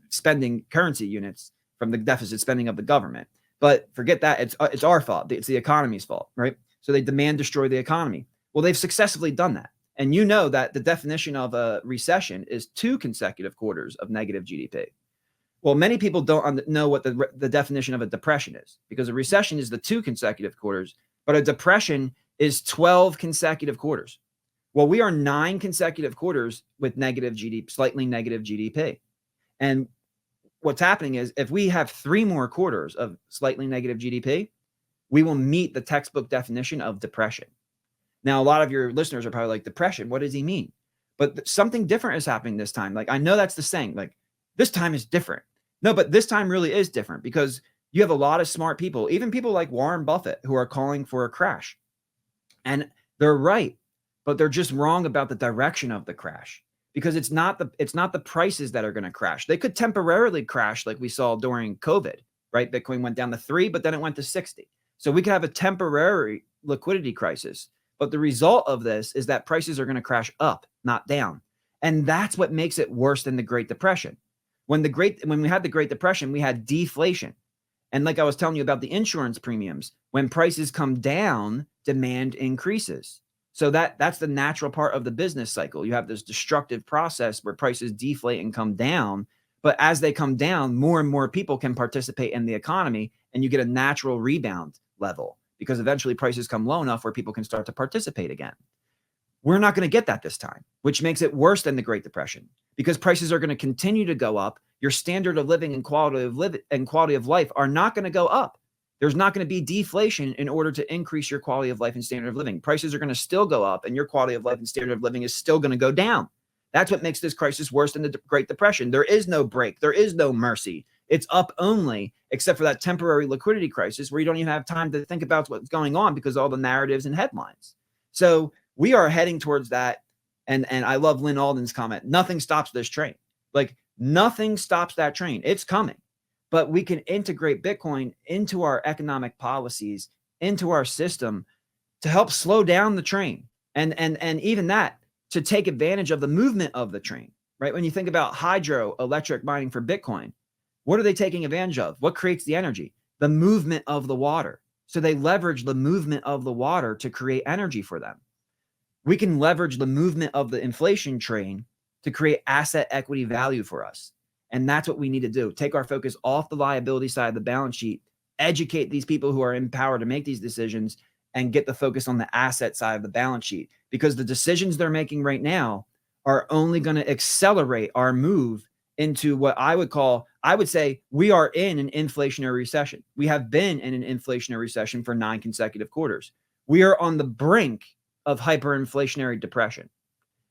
spending currency units from the deficit spending of the government. But forget that. It's our fault. It's the economy's fault, right? So they demand destroy the economy. Well, they've successfully done that. And you know that the definition of a recession is 2 consecutive quarters of negative GDP. Well, many people don't know what the definition of a depression is, because a recession is the 2 consecutive quarters, but a depression is 12 consecutive quarters. Well, we are 9 consecutive quarters with negative GDP, slightly negative GDP. And what's happening is if we have 3 more quarters of slightly negative GDP, we will meet the textbook definition of depression. Now, a lot of your listeners are probably like, depression, what does he mean? But something different is happening this time. Like, I know that's the saying, like, this time is different. No, but this time really is different because you have a lot of smart people, even people like Warren Buffett, who are calling for a crash. And they're right, but they're just wrong about the direction of the crash, because it's not the prices that are going to crash. They could temporarily crash like we saw during COVID, right? Bitcoin went down to 3, but then it went to 60. So we could have a temporary liquidity crisis. But the result of this is that prices are going to crash up, not down. And that's what makes it worse than the Great Depression. When we had the Great Depression, we had deflation. And like I was telling you about the insurance premiums, when prices come down, demand increases. So that's the natural part of the business cycle. You have this destructive process where prices deflate and come down. But as they come down, more and more people can participate in the economy, and you get a natural rebound level, because eventually prices come low enough where people can start to participate again. We're not going to get that this time, which makes it worse than the Great Depression, because prices are going to continue to go up. Your standard of living and quality of life are not going to go up. There's not going to be deflation in order to increase your quality of life and standard of living. Prices are going to still go up, and your quality of life and standard of living is still going to go down. That's what makes this crisis worse than the Great Depression. There is no break. There is no mercy. It's up only, except for that temporary liquidity crisis where you don't even have time to think about what's going on because of all the narratives and headlines. So we are heading towards that. And I love Lynn Alden's comment. Nothing stops this train. Like, nothing stops that train. It's coming. But we can integrate Bitcoin into our economic policies, into our system, to help slow down the train. And even that, to take advantage of the movement of the train, right? When you think about hydroelectric mining for Bitcoin, what are they taking advantage of? What creates the energy? The movement of the water. So they leverage the movement of the water to create energy for them. We can leverage the movement of the inflation train to create asset equity value for us. And that's what we need to do. Take our focus off the liability side of the balance sheet, educate these people who are in power to make these decisions, and get the focus on the asset side of the balance sheet, because the decisions they're making right now are only going to accelerate our move into what I would say we are in an inflationary recession. We have been in an inflationary recession for 9 consecutive quarters. We are on the brink of hyperinflationary depression.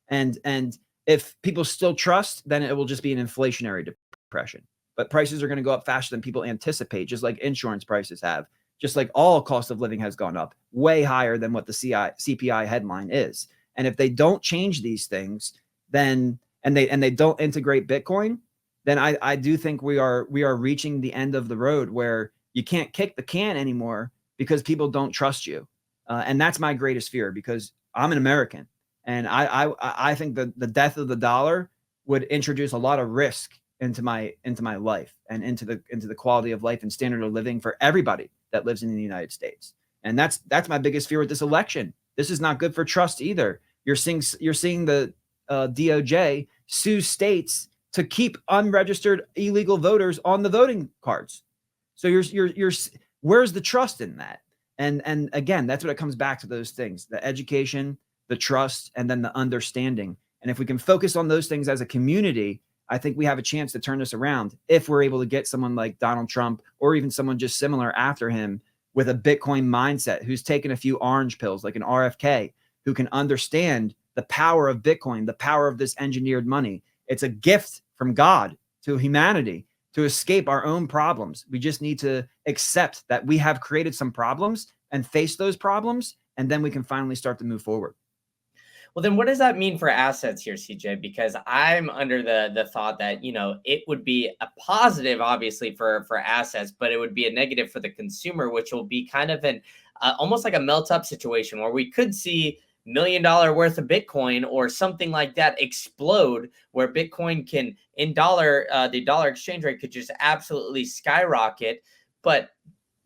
And if people still trust, then it will just be an inflationary depression. But prices are going to go up faster than people anticipate, just like insurance prices have, just like all cost of living has gone up way higher than what the CPI headline is. And if they don't change these things, then and they don't integrate Bitcoin, then I do think we are reaching the end of the road where you can't kick the can anymore because people don't trust you. And that's my greatest fear, because I'm an American. And I think that the death of the dollar would introduce a lot of risk into my life and into the quality of life and standard of living for everybody that lives in the United States. And that's my biggest fear with this election. This is not good for trust either. You're seeing the DOJ sue states to keep unregistered illegal voters on the voting cards. So you're where's the trust in that? And again, that's what it comes back to, those things: the education, the trust, and then the understanding. And if we can focus on those things as a community, I think we have a chance to turn this around if we're able to get someone like Donald Trump, or even someone just similar after him, with a Bitcoin mindset, who's taken a few orange pills like an RFK, who can understand the power of Bitcoin, the power of this engineered money. It's a gift from God to humanity to escape our own problems. We just need to accept that we have created some problems and face those problems, and then we can finally start to move forward. Well, then what does that mean for assets here, CJ? Because I'm under the thought that, it would be a positive, obviously, for assets, but it would be a negative for the consumer, which will be kind of an almost like a melt up situation where we could see $1 million worth of Bitcoin or something like that explode, where Bitcoin can, in the dollar exchange rate could just absolutely skyrocket. But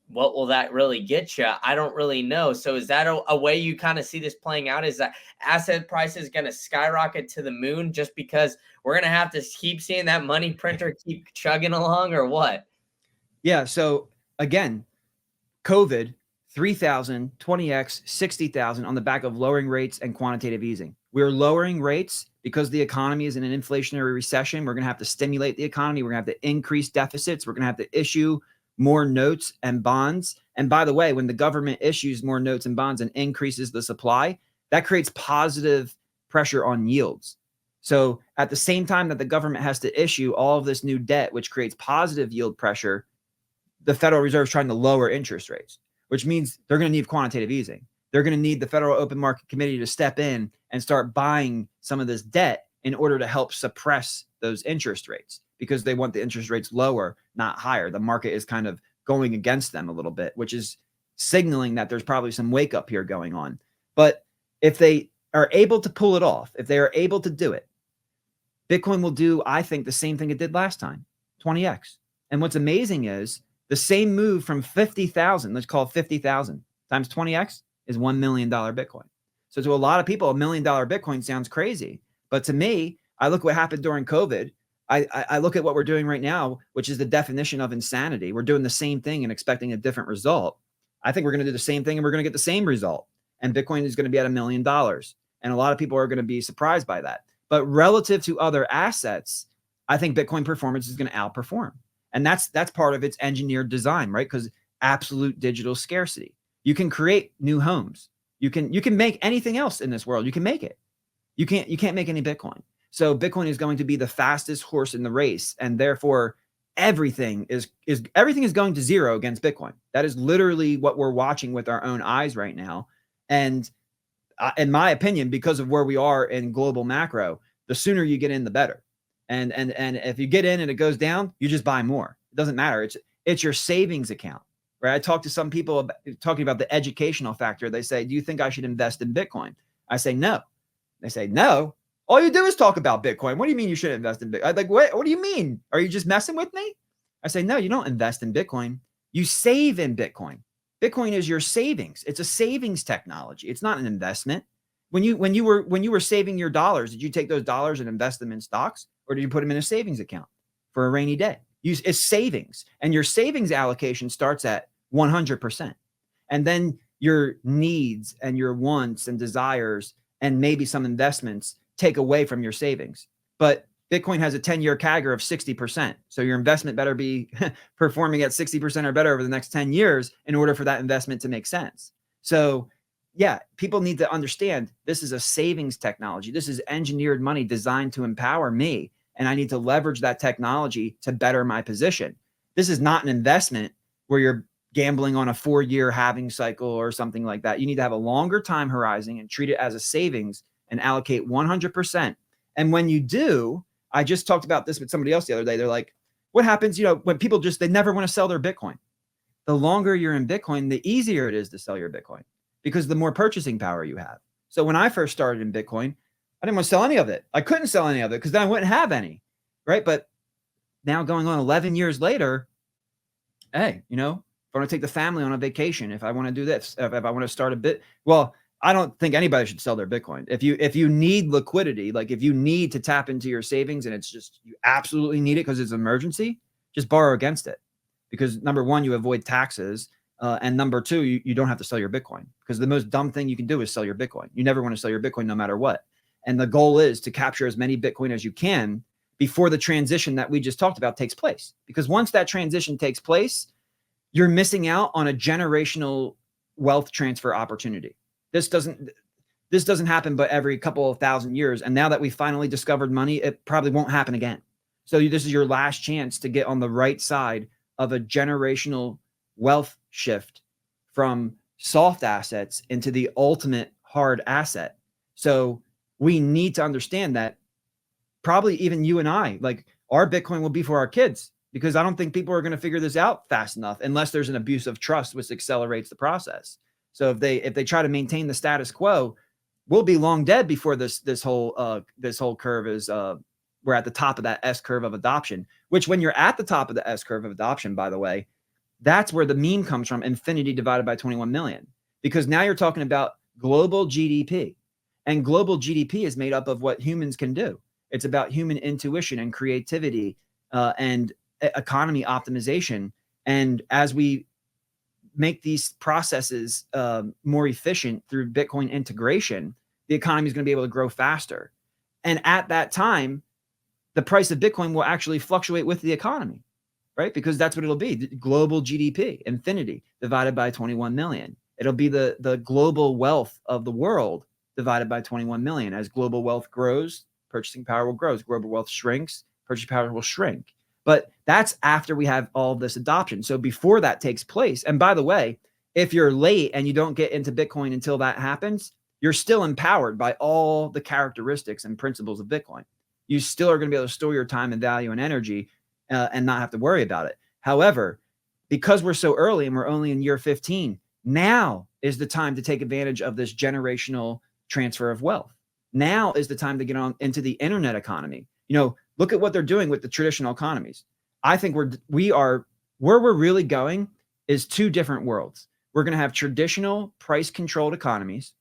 what will that really get you? I don't really know. So is that a way you kind of see this playing out? Is that asset prices going to skyrocket to the moon just because we're going to have to keep seeing that money printer keep chugging along, or what? Yeah. So again, COVID, 3,000, 20x, 60,000 on the back of lowering rates and quantitative easing. We're lowering rates because the economy is in an inflationary recession. We're going to have to stimulate the economy. We're going to have to increase deficits. We're going to have to issue more notes and bonds. And by the way, when the government issues more notes and bonds and increases the supply, that creates positive pressure on yields. So at the same time that the government has to issue all of this new debt, which creates positive yield pressure, the Federal Reserve is trying to lower interest rates, which means they're going to need quantitative easing. They're going to need the Federal Open Market Committee to step in and start buying some of this debt in order to help suppress those interest rates, because they want the interest rates lower, not higher. The market is kind of going against them a little bit, which is signaling that there's probably some wake up here going on. But if they are able to pull it off, if they are able to do it, Bitcoin will do, I think, the same thing it did last time, 20x. And what's amazing is the same move from 50,000, let's call it 50,000 times 20x is $1 million Bitcoin. So to a lot of people, $1 million Bitcoin sounds crazy. But to me, I look what happened during COVID. I look at what we're doing right now, which is the definition of insanity. We're doing the same thing and expecting a different result. I think we're going to do the same thing and we're going to get the same result. And Bitcoin is going to be at $1 million. And a lot of people are going to be surprised by that. But relative to other assets, I think Bitcoin performance is going to outperform. And that's part of its engineered design, right? Because absolute digital scarcity. You can create new homes. You can make anything else in this world. You can make it. You can't make any Bitcoin. So Bitcoin is going to be the fastest horse in the race, and therefore everything is going to zero against Bitcoin. That is literally what we're watching with our own eyes right now. And in my opinion, because of where we are in global macro, the sooner you get in, the better. And if you get in and it goes down, you just buy more. It doesn't matter. It's your savings account, right? I talked to some people talking about the educational factor. They say, "Do you think I should invest in Bitcoin?" I say, "No." They say, "No. All you do is talk about Bitcoin. What do you mean you shouldn't invest in Bitcoin?" I'm like, what do you mean? Are you just messing with me? I say, "No, you don't invest in Bitcoin. You save in Bitcoin. Bitcoin is your savings. It's a savings technology. It's not an investment. When you were saving your dollars, did you take those dollars and invest them in stocks, or did you put them in a savings account for a rainy day? It's savings, and your savings allocation starts at 100%. And then your needs and your wants and desires and maybe some investments take away from your savings. But Bitcoin has a 10-year CAGR of 60%. So your investment better be performing at 60% or better over the next 10 years in order for that investment to make sense. So yeah, people need to understand this is a savings technology. This is engineered money designed to empower me, and I need to leverage that technology to better my position. This is not an investment where you're gambling on a 4-year halving cycle or something like that. You need to have a longer time horizon and treat it as a savings and allocate 100%. And when you do, I just talked about this with somebody else the other day. They're like, what happens, when people they never want to sell their Bitcoin. The longer you're in Bitcoin, the easier it is to sell your Bitcoin, because the more purchasing power you have. So when I first started in Bitcoin, I didn't want to sell any of it. I couldn't sell any of it because then I wouldn't have any, right? But now going on 11 years later, hey, if I want to take the family on a vacation, if I want to do this, if I want to start I don't think anybody should sell their Bitcoin. If you need liquidity, like if you need to tap into your savings and it's just, you absolutely need it because it's an emergency, just borrow against it. Because number one, you avoid taxes. And number two, you don't have to sell your Bitcoin, because the most dumb thing you can do is sell your Bitcoin. You never want to sell your Bitcoin no matter what. And the goal is to capture as many Bitcoin as you can before the transition that we just talked about takes place. Because once that transition takes place, you're missing out on a generational wealth transfer opportunity. this doesn't happen but every couple of thousand years. And now that we finally discovered money, it probably won't happen again. So this is your last chance to get on the right side of a generational wealth shift from soft assets into the ultimate hard asset. So we need to understand that probably even you and I, like, our Bitcoin will be for our kids, because I don't think people are going to figure this out fast enough unless there's an abuse of trust, which accelerates the process. So if they try to maintain the status quo, we'll be long dead before this whole curve is we're at the top of that S curve of adoption, which when you're at the top of the S curve of adoption, by the way, that's where the meme comes from, infinity divided by 21 million, because now you're talking about global GDP, and global GDP is made up of what humans can do. It's about human intuition and creativity and economy optimization. And as we make these processes more efficient through Bitcoin integration, the economy is going to be able to grow faster. And at that time, the price of Bitcoin will actually fluctuate with the economy, right? Because that's what it'll be. Global GDP, infinity divided by 21 million. It'll be the global wealth of the world divided by 21 million. As global wealth grows, purchasing power will grow. As global wealth shrinks, purchasing power will shrink. But that's after we have all this adoption. So before that takes place, and by the way, if you're late and you don't get into Bitcoin until that happens, you're still empowered by all the characteristics and principles of Bitcoin. You still are going to be able to store your time and value and energy and not have to worry about it. However, because we're so early and we're only in year 15, now is the time to take advantage of this generational transfer of wealth. Now is the time to get on into the internet economy. You know, look at what they're doing with the traditional economies. I think where we're really going is two different worlds. We're going to have traditional price controlled economies,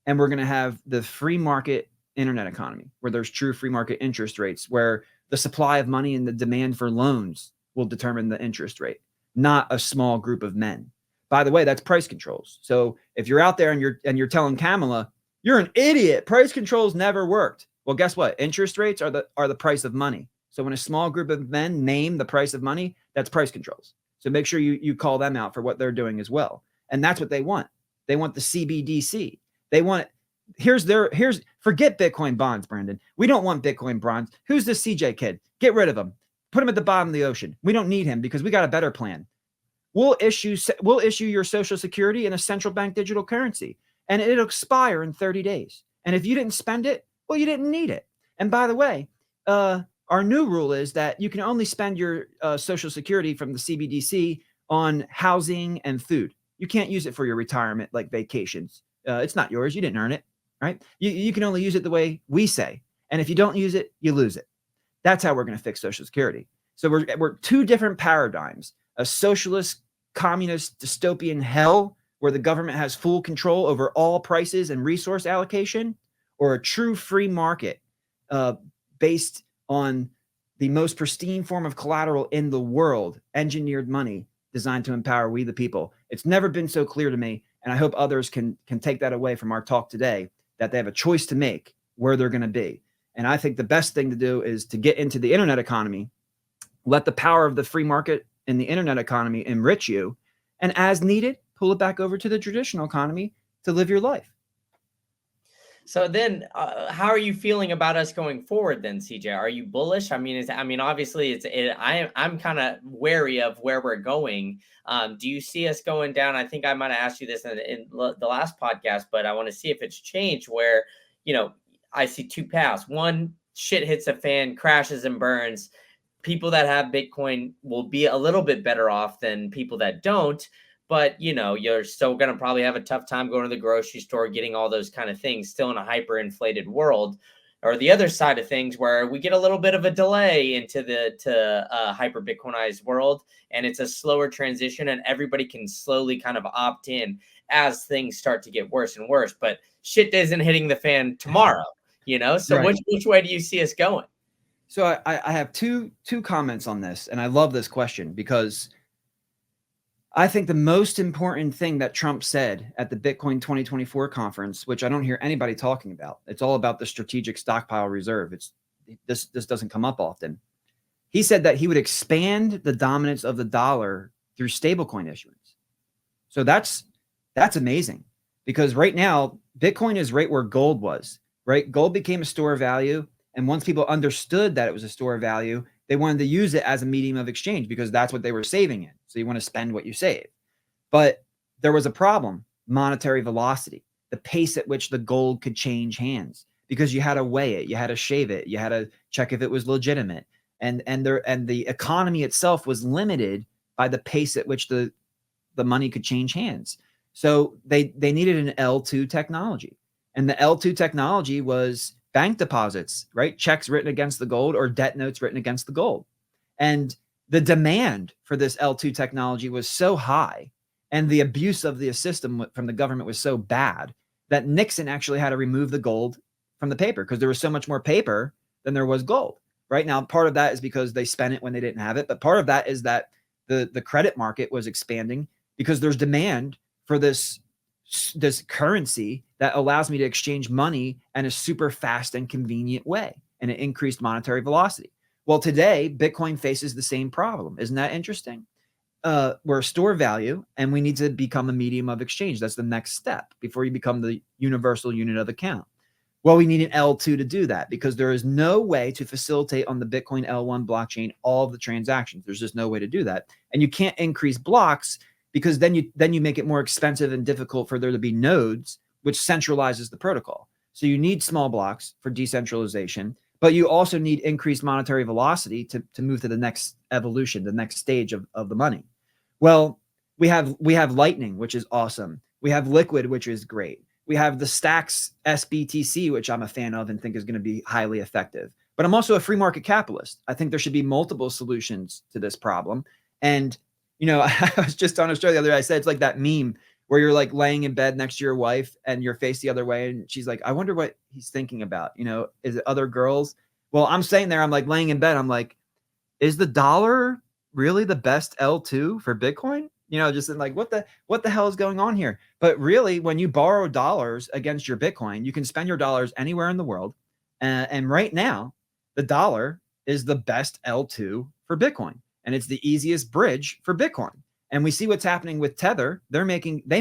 and we're going to have the free market internet economy, where there's true free market interest rates, where the supply of money and the demand for loans will determine the interest rate, not a small group of men. By the way, that's price controls. So if you're out there and you're telling Kamala, you're an idiot, price controls never worked. Well, guess what? Interest rates are the price of money. So when a small group of men name the price of money, that's price controls. So make sure you call them out for what they're doing as well. And that's what they want. They want the CBDC. They want, forget Bitcoin bonds, Brandon. We don't want Bitcoin bonds. Who's this CJ kid? Get rid of him. Put him at the bottom of the ocean. We don't need him because we got a better plan. We'll issue your Social Security in a central bank digital currency, and it'll expire in 30 days. And if you didn't spend it, well, you didn't need it. And by the way, our new rule is that you can only spend your Social Security from the CBDC on housing and food. You can't use it for your retirement, like vacations. It's not yours. You didn't earn it, right? You can only use it the way we say. And if you don't use it, you lose it. That's how we're going to fix Social Security. So we're two different paradigms: a socialist, communist, dystopian hell where the government has full control over all prices and resource allocation, or a true free market based on the most pristine form of collateral in the world, engineered money designed to empower we the people. It's never been so clear to me, and I hope others can take that away from our talk today, that they have a choice to make where they're going to be. And I think the best thing to do is to get into the internet economy, let the power of the free market in the internet economy enrich you, and as needed, pull it back over to the traditional economy to live your life. So then, how are you feeling about us going forward then, CJ? Are you bullish? Obviously I'm kind of wary of where we're going. Do you see us going down? I think I might have asked you this in the last podcast, but I want to see if it's changed where, I see two paths. One, shit hits a fan, crashes and burns. People that have Bitcoin will be a little bit better off than people that don't. But, you're still going to probably have a tough time going to the grocery store, getting all those kind of things, still in a hyperinflated world. Or the other side of things where we get a little bit of a delay into the hyper Bitcoinized world, and it's a slower transition, and everybody can slowly kind of opt in as things start to get worse and worse. But shit isn't hitting the fan tomorrow, So right. Which way do you see us going? So I have two comments on this, and I love this question because I think the most important thing that Trump said at the Bitcoin 2024 conference, which I don't hear anybody talking about, it's all about the strategic stockpile reserve. This doesn't come up often. He said that he would expand the dominance of the dollar through stablecoin issuance. So that's amazing. because right now Bitcoin is right where gold was, right? Gold became a store of value. And once people understood that it was a store of value, they wanted to use it as a medium of exchange because that's what they were saving in. So you want to spend what you save. But there was a problem, monetary velocity, the pace at which the gold could change hands, because you had to weigh it, you had to shave it, you had to check if it was legitimate. And the economy itself was limited by the pace at which the money could change hands. So they needed an L2 technology. And the L2 technology was bank deposits, right? Checks written against the gold or debt notes written against the gold. And the demand for this L2 technology was so high, and the abuse of the system from the government was so bad, that Nixon actually had to remove the gold from the paper because there was so much more paper than there was gold. Right now, part of that is because they spent it when they didn't have it, but part of that is that the credit market was expanding because there's demand for this currency that allows me to exchange money in a super fast and convenient way, and it increased monetary velocity. Well, today Bitcoin faces the same problem. Isn't that interesting? We're a store value, and we need to become a medium of exchange. That's the next step before you become the universal unit of account. Well, we need an L2 to do that because there is no way to facilitate on the Bitcoin L1 blockchain all of the transactions. There's just no way to do that. And you can't increase blocks because then you make it more expensive and difficult for there to be nodes, which centralizes the protocol. So you need small blocks for decentralization, but you also need increased monetary velocity to move to the next evolution, the next stage of the money. Well, we have Lightning, which is awesome. We have Liquid, which is great. We have the Stacks SBTC, which I'm a fan of and think is going to be highly effective. But I'm also a free market capitalist. I think there should be multiple solutions to this problem. And, I was just on a show the other day. I said it's like that meme where you're like laying in bed next to your wife and you're faced the other way. And she's like, I wonder what he's thinking about. Is it other girls? Well, I'm saying there, I'm like laying in bed. I'm like, is the dollar really the best L2 for Bitcoin? Just in like, what the hell is going on here? But really, when you borrow dollars against your Bitcoin, you can spend your dollars anywhere in the world. And right now, the dollar is the best L2 for Bitcoin. And it's the easiest bridge for Bitcoin. And we see what's happening with Tether. They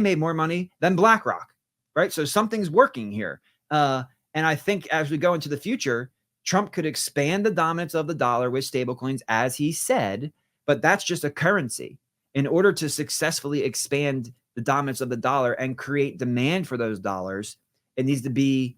made more money than BlackRock, right? So something's working here. And I think as we go into the future, Trump could expand the dominance of the dollar with stablecoins, as he said, but that's just a currency. In order to successfully expand the dominance of the dollar and create demand for those dollars, it needs to be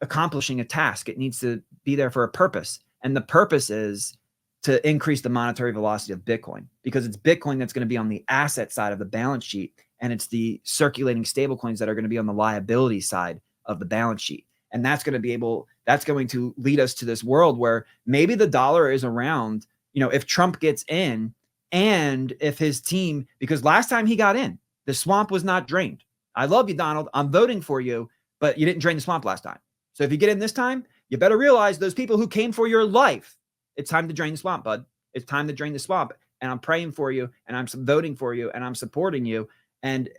accomplishing a task. It needs to be there for a purpose. And the purpose is to increase the monetary velocity of Bitcoin, because it's Bitcoin that's going to be on the asset side of the balance sheet. And it's the circulating stablecoins that are going to be on the liability side of the balance sheet. And that's going to lead us to this world where maybe the dollar is around, if Trump gets in, and if his team, because last time he got in, the swamp was not drained. I love you, Donald. I'm voting for you, but you didn't drain the swamp last time. So if you get in this time, you better realize those people who came for your life, it's time to drain the swamp, bud. It's time to drain the swamp. And I'm praying for you, and I'm voting for you, and I'm supporting you. And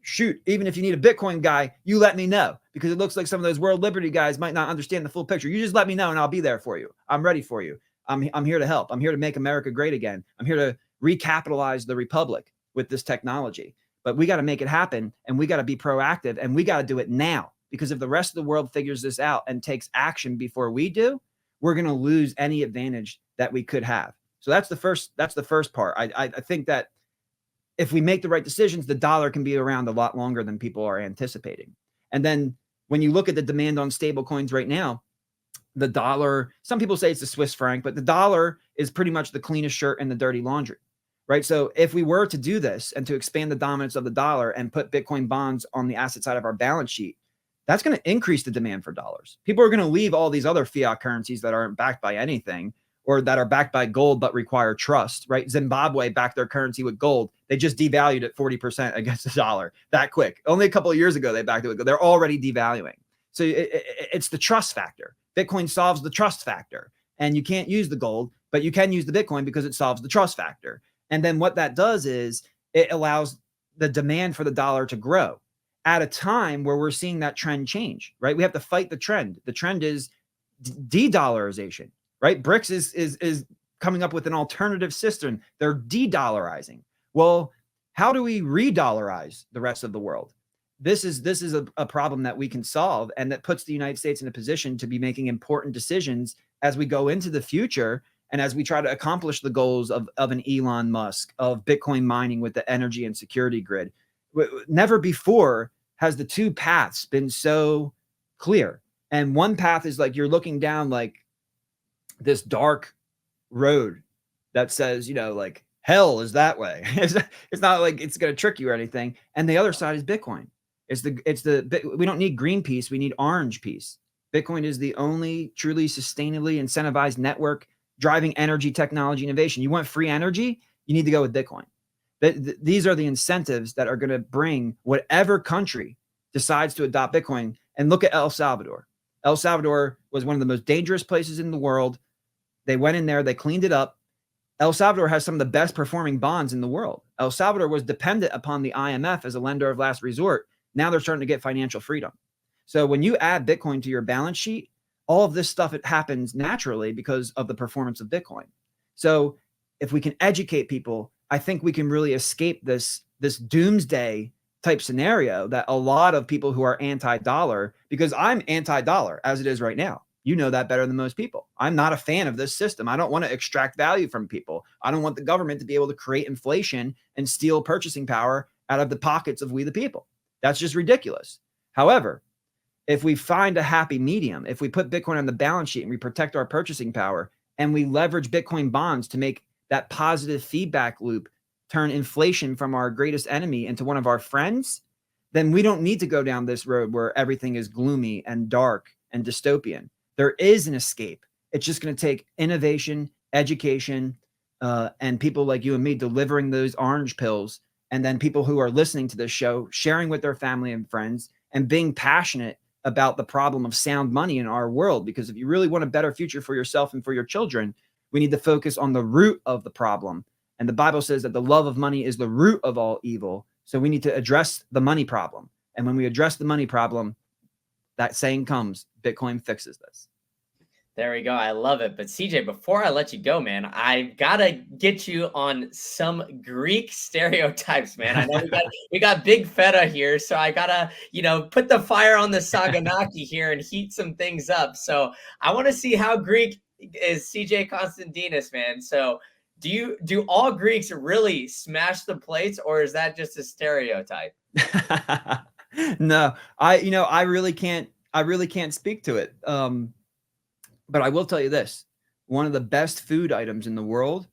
shoot, even if you need a Bitcoin guy, you let me know, because it looks like some of those World Liberty guys might not understand the full picture. You just let me know, and I'll be there for you. I'm ready for you. I'm here to help. I'm here to make America great again. I'm here to recapitalize the republic with this technology. But we got to make it happen, and we got to be proactive, and we got to do it now, because if the rest of the world figures this out and takes action before we do, we're going to lose any advantage that we could have. So that's the first part. I think that if we make the right decisions, the dollar can be around a lot longer than people are anticipating. And then when you look at the demand on stable coins right now, the dollar, some people say it's the Swiss franc, but the dollar is pretty much the cleanest shirt in the dirty laundry, right? So if we were to do this and to expand the dominance of the dollar and put Bitcoin bonds on the asset side of our balance sheet, that's going to increase the demand for dollars. People are going to leave all these other fiat currencies that aren't backed by anything, or that are backed by gold but require trust, right? Zimbabwe backed their currency with gold. They just devalued it 40% against the dollar that quick. Only a couple of years ago, they backed it with gold. They're already devaluing. So it's the trust factor. Bitcoin solves the trust factor. And you can't use the gold, but you can use the Bitcoin because it solves the trust factor. And then what that does is it allows the demand for the dollar to grow at a time where we're seeing that trend change, right? We have to fight the trend. The trend is de-dollarization, right? BRICS is coming up with an alternative system. They're de-dollarizing. Well, how do we re-dollarize the rest of the world? this is a problem that we can solve, and that puts the United States in a position to be making important decisions as we go into the future and as we try to accomplish the goals of an Elon Musk, of Bitcoin mining with the energy and security grid. Never before has the two paths been so clear. And one path is like you're looking down like this dark road that says, like hell is that way. It's not like it's going to trick you or anything. And the other side is Bitcoin. We don't need green peace. We need orange peace. Bitcoin is the only truly sustainably incentivized network driving energy technology innovation. You want free energy? You need to go with Bitcoin. These are the incentives that are going to bring whatever country decides to adopt Bitcoin. And look at El Salvador. El Salvador was one of the most dangerous places in the world. They went in there, they cleaned it up. El Salvador has some of the best performing bonds in the world. El Salvador was dependent upon the IMF as a lender of last resort. Now they're starting to get financial freedom. So when you add Bitcoin to your balance sheet, all of this stuff, it happens naturally because of the performance of Bitcoin. So if we can educate people, I think we can really escape this doomsday type scenario that a lot of people who are anti-dollar, because I'm anti-dollar as it is right now. You know that better than most people. I'm not a fan of this system. I don't want to extract value from people. I don't want the government to be able to create inflation and steal purchasing power out of the pockets of we the people. That's just ridiculous. However, if we find a happy medium, if we put Bitcoin on the balance sheet and we protect our purchasing power and we leverage Bitcoin bonds to make that positive feedback loop turn inflation from our greatest enemy into one of our friends, then we don't need to go down this road where everything is gloomy and dark and dystopian. There is an escape. It's just going to take innovation, education, and people like you and me delivering those orange pills, and then people who are listening to this show, sharing with their family and friends, and being passionate about the problem of sound money in our world. Because if you really want a better future for yourself and for your children, we need to focus on the root of the problem. And the Bible says that the love of money is the root of all evil. So we need to address the money problem. And when we address the money problem, that saying comes, Bitcoin fixes this. There we go. I love it. But CJ, before I let you go, man, I've got to get you on some Greek stereotypes, man. I know we got Big Feta here, so I got to, put the fire on the Saganaki here and heat some things up. So I want to see how Greek is CJKonstantinos, man. So do all Greeks really smash the plates, or is that just a stereotype? No, I really can't speak to it. But I will tell you this: one of the best food items in the world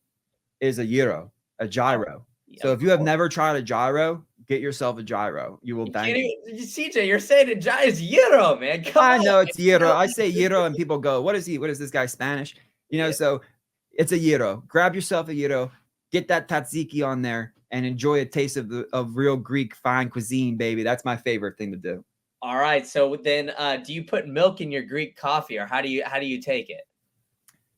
is a gyro. Yeah, so if you have never tried a gyro, get yourself a gyro. You will thank me. CJ, you're saying it's gyro, man. Come on. I know it's gyro. I say gyro, and people go, "What is he? What is this guy Spanish?" So it's a gyro. Grab yourself a gyro, get that tzatziki on there, and enjoy a taste of real Greek fine cuisine, baby. That's my favorite thing to do. All right. So then, do you put milk in your Greek coffee, or how do you take it?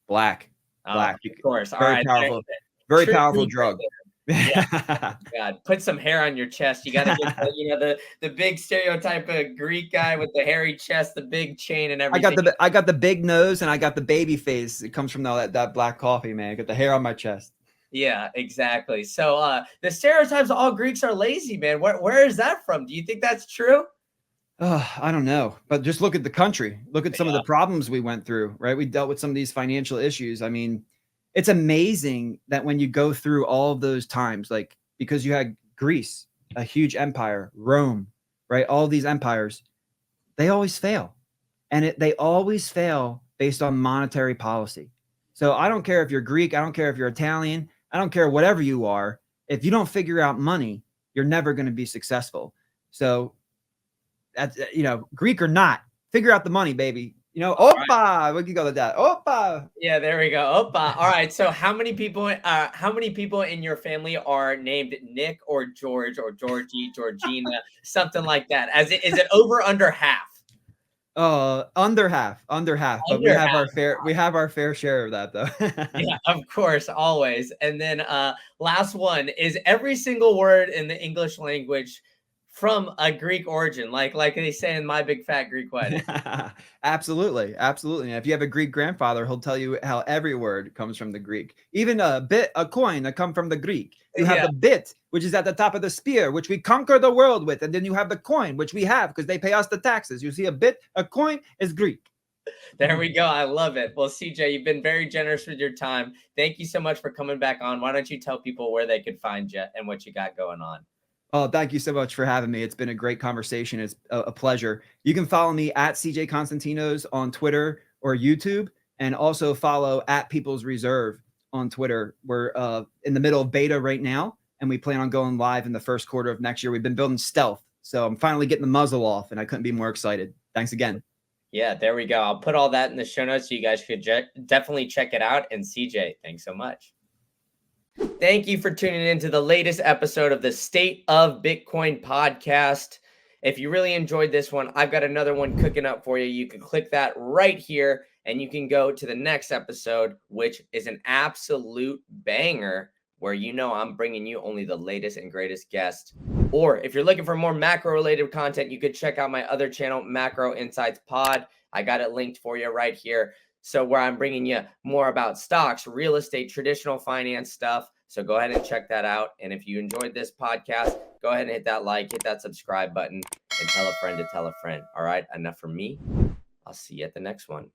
Black. Of course. All very right. Powerful. Very powerful drug. Yeah. God, put some hair on your chest. You got to get the big stereotype of Greek guy with the hairy chest, the big chain, and everything. I got the big nose and I got the baby face. It comes from that black coffee, man. I got the hair on my chest. Yeah, exactly. So the stereotypes all Greeks are lazy, man. Where is that from? Do you think that's true? I don't know, but just look at the country. Look at some of the problems we went through, right? We dealt with some of these financial issues. I mean, it's amazing that when you go through all of those times, like because you had Greece, a huge empire, Rome, right? All these empires, they always fail. And they always fail based on monetary policy. So I don't care if you're Greek. I don't care if you're Italian. I don't care whatever you are. If you don't figure out money, you're never going to be successful. So that's, Greek or not, figure out the money, baby. Opa, right. We can go with that. Opa. Yeah, there we go. Opa. All right. So how many people in your family are named Nick or George or Georgie, Georgina, something like that? Is it over under half? Under half. But we have our fair share of that though. Yeah, of course, always. And then last one is every single word in the English language from a Greek origin, like they say in My Big Fat Greek Wedding. Absolutely, absolutely. And if you have a Greek grandfather, he'll tell you how every word comes from the Greek. Even a bit, a coin, that come from the Greek. You have Yeah, the bit, which is at the top of the spear, which we conquer the world with, and then you have the coin, which we have because they pay us the taxes. You see, a bit, a coin is Greek. there we go. I love it. Well, CJ, you've been very generous with your time. Thank you so much for coming back on. Why don't you tell people where they could find you and what you got going on? Oh, thank you so much for having me. It's been a great conversation. It's a pleasure. You can follow me at CJKonstantinos on Twitter or YouTube, and also follow at People's Reserve on Twitter. We're in the middle of beta right now, and we plan on going live in the first quarter of next year. We've been building stealth, so I'm finally getting the muzzle off, and I couldn't be more excited. Thanks again. Yeah, there we go. I'll put all that in the show notes so you guys could definitely check it out. And CJ, thanks so much. Thank you for tuning in to the latest episode of the State of Bitcoin podcast. If you really enjoyed this one, I've got another one cooking up for you. You can click that right here and you can go to the next episode, which is an absolute banger where I'm bringing you only the latest and greatest guests. Or if you're looking for more macro related content, you could check out my other channel, Macro Insights Pod. I got it linked for you right here. So where I'm bringing you more about stocks, real estate, traditional finance stuff. So go ahead and check that out. And if you enjoyed this podcast, go ahead and hit that like, hit that subscribe button, and tell a friend to tell a friend. All right, enough from me. I'll see you at the next one.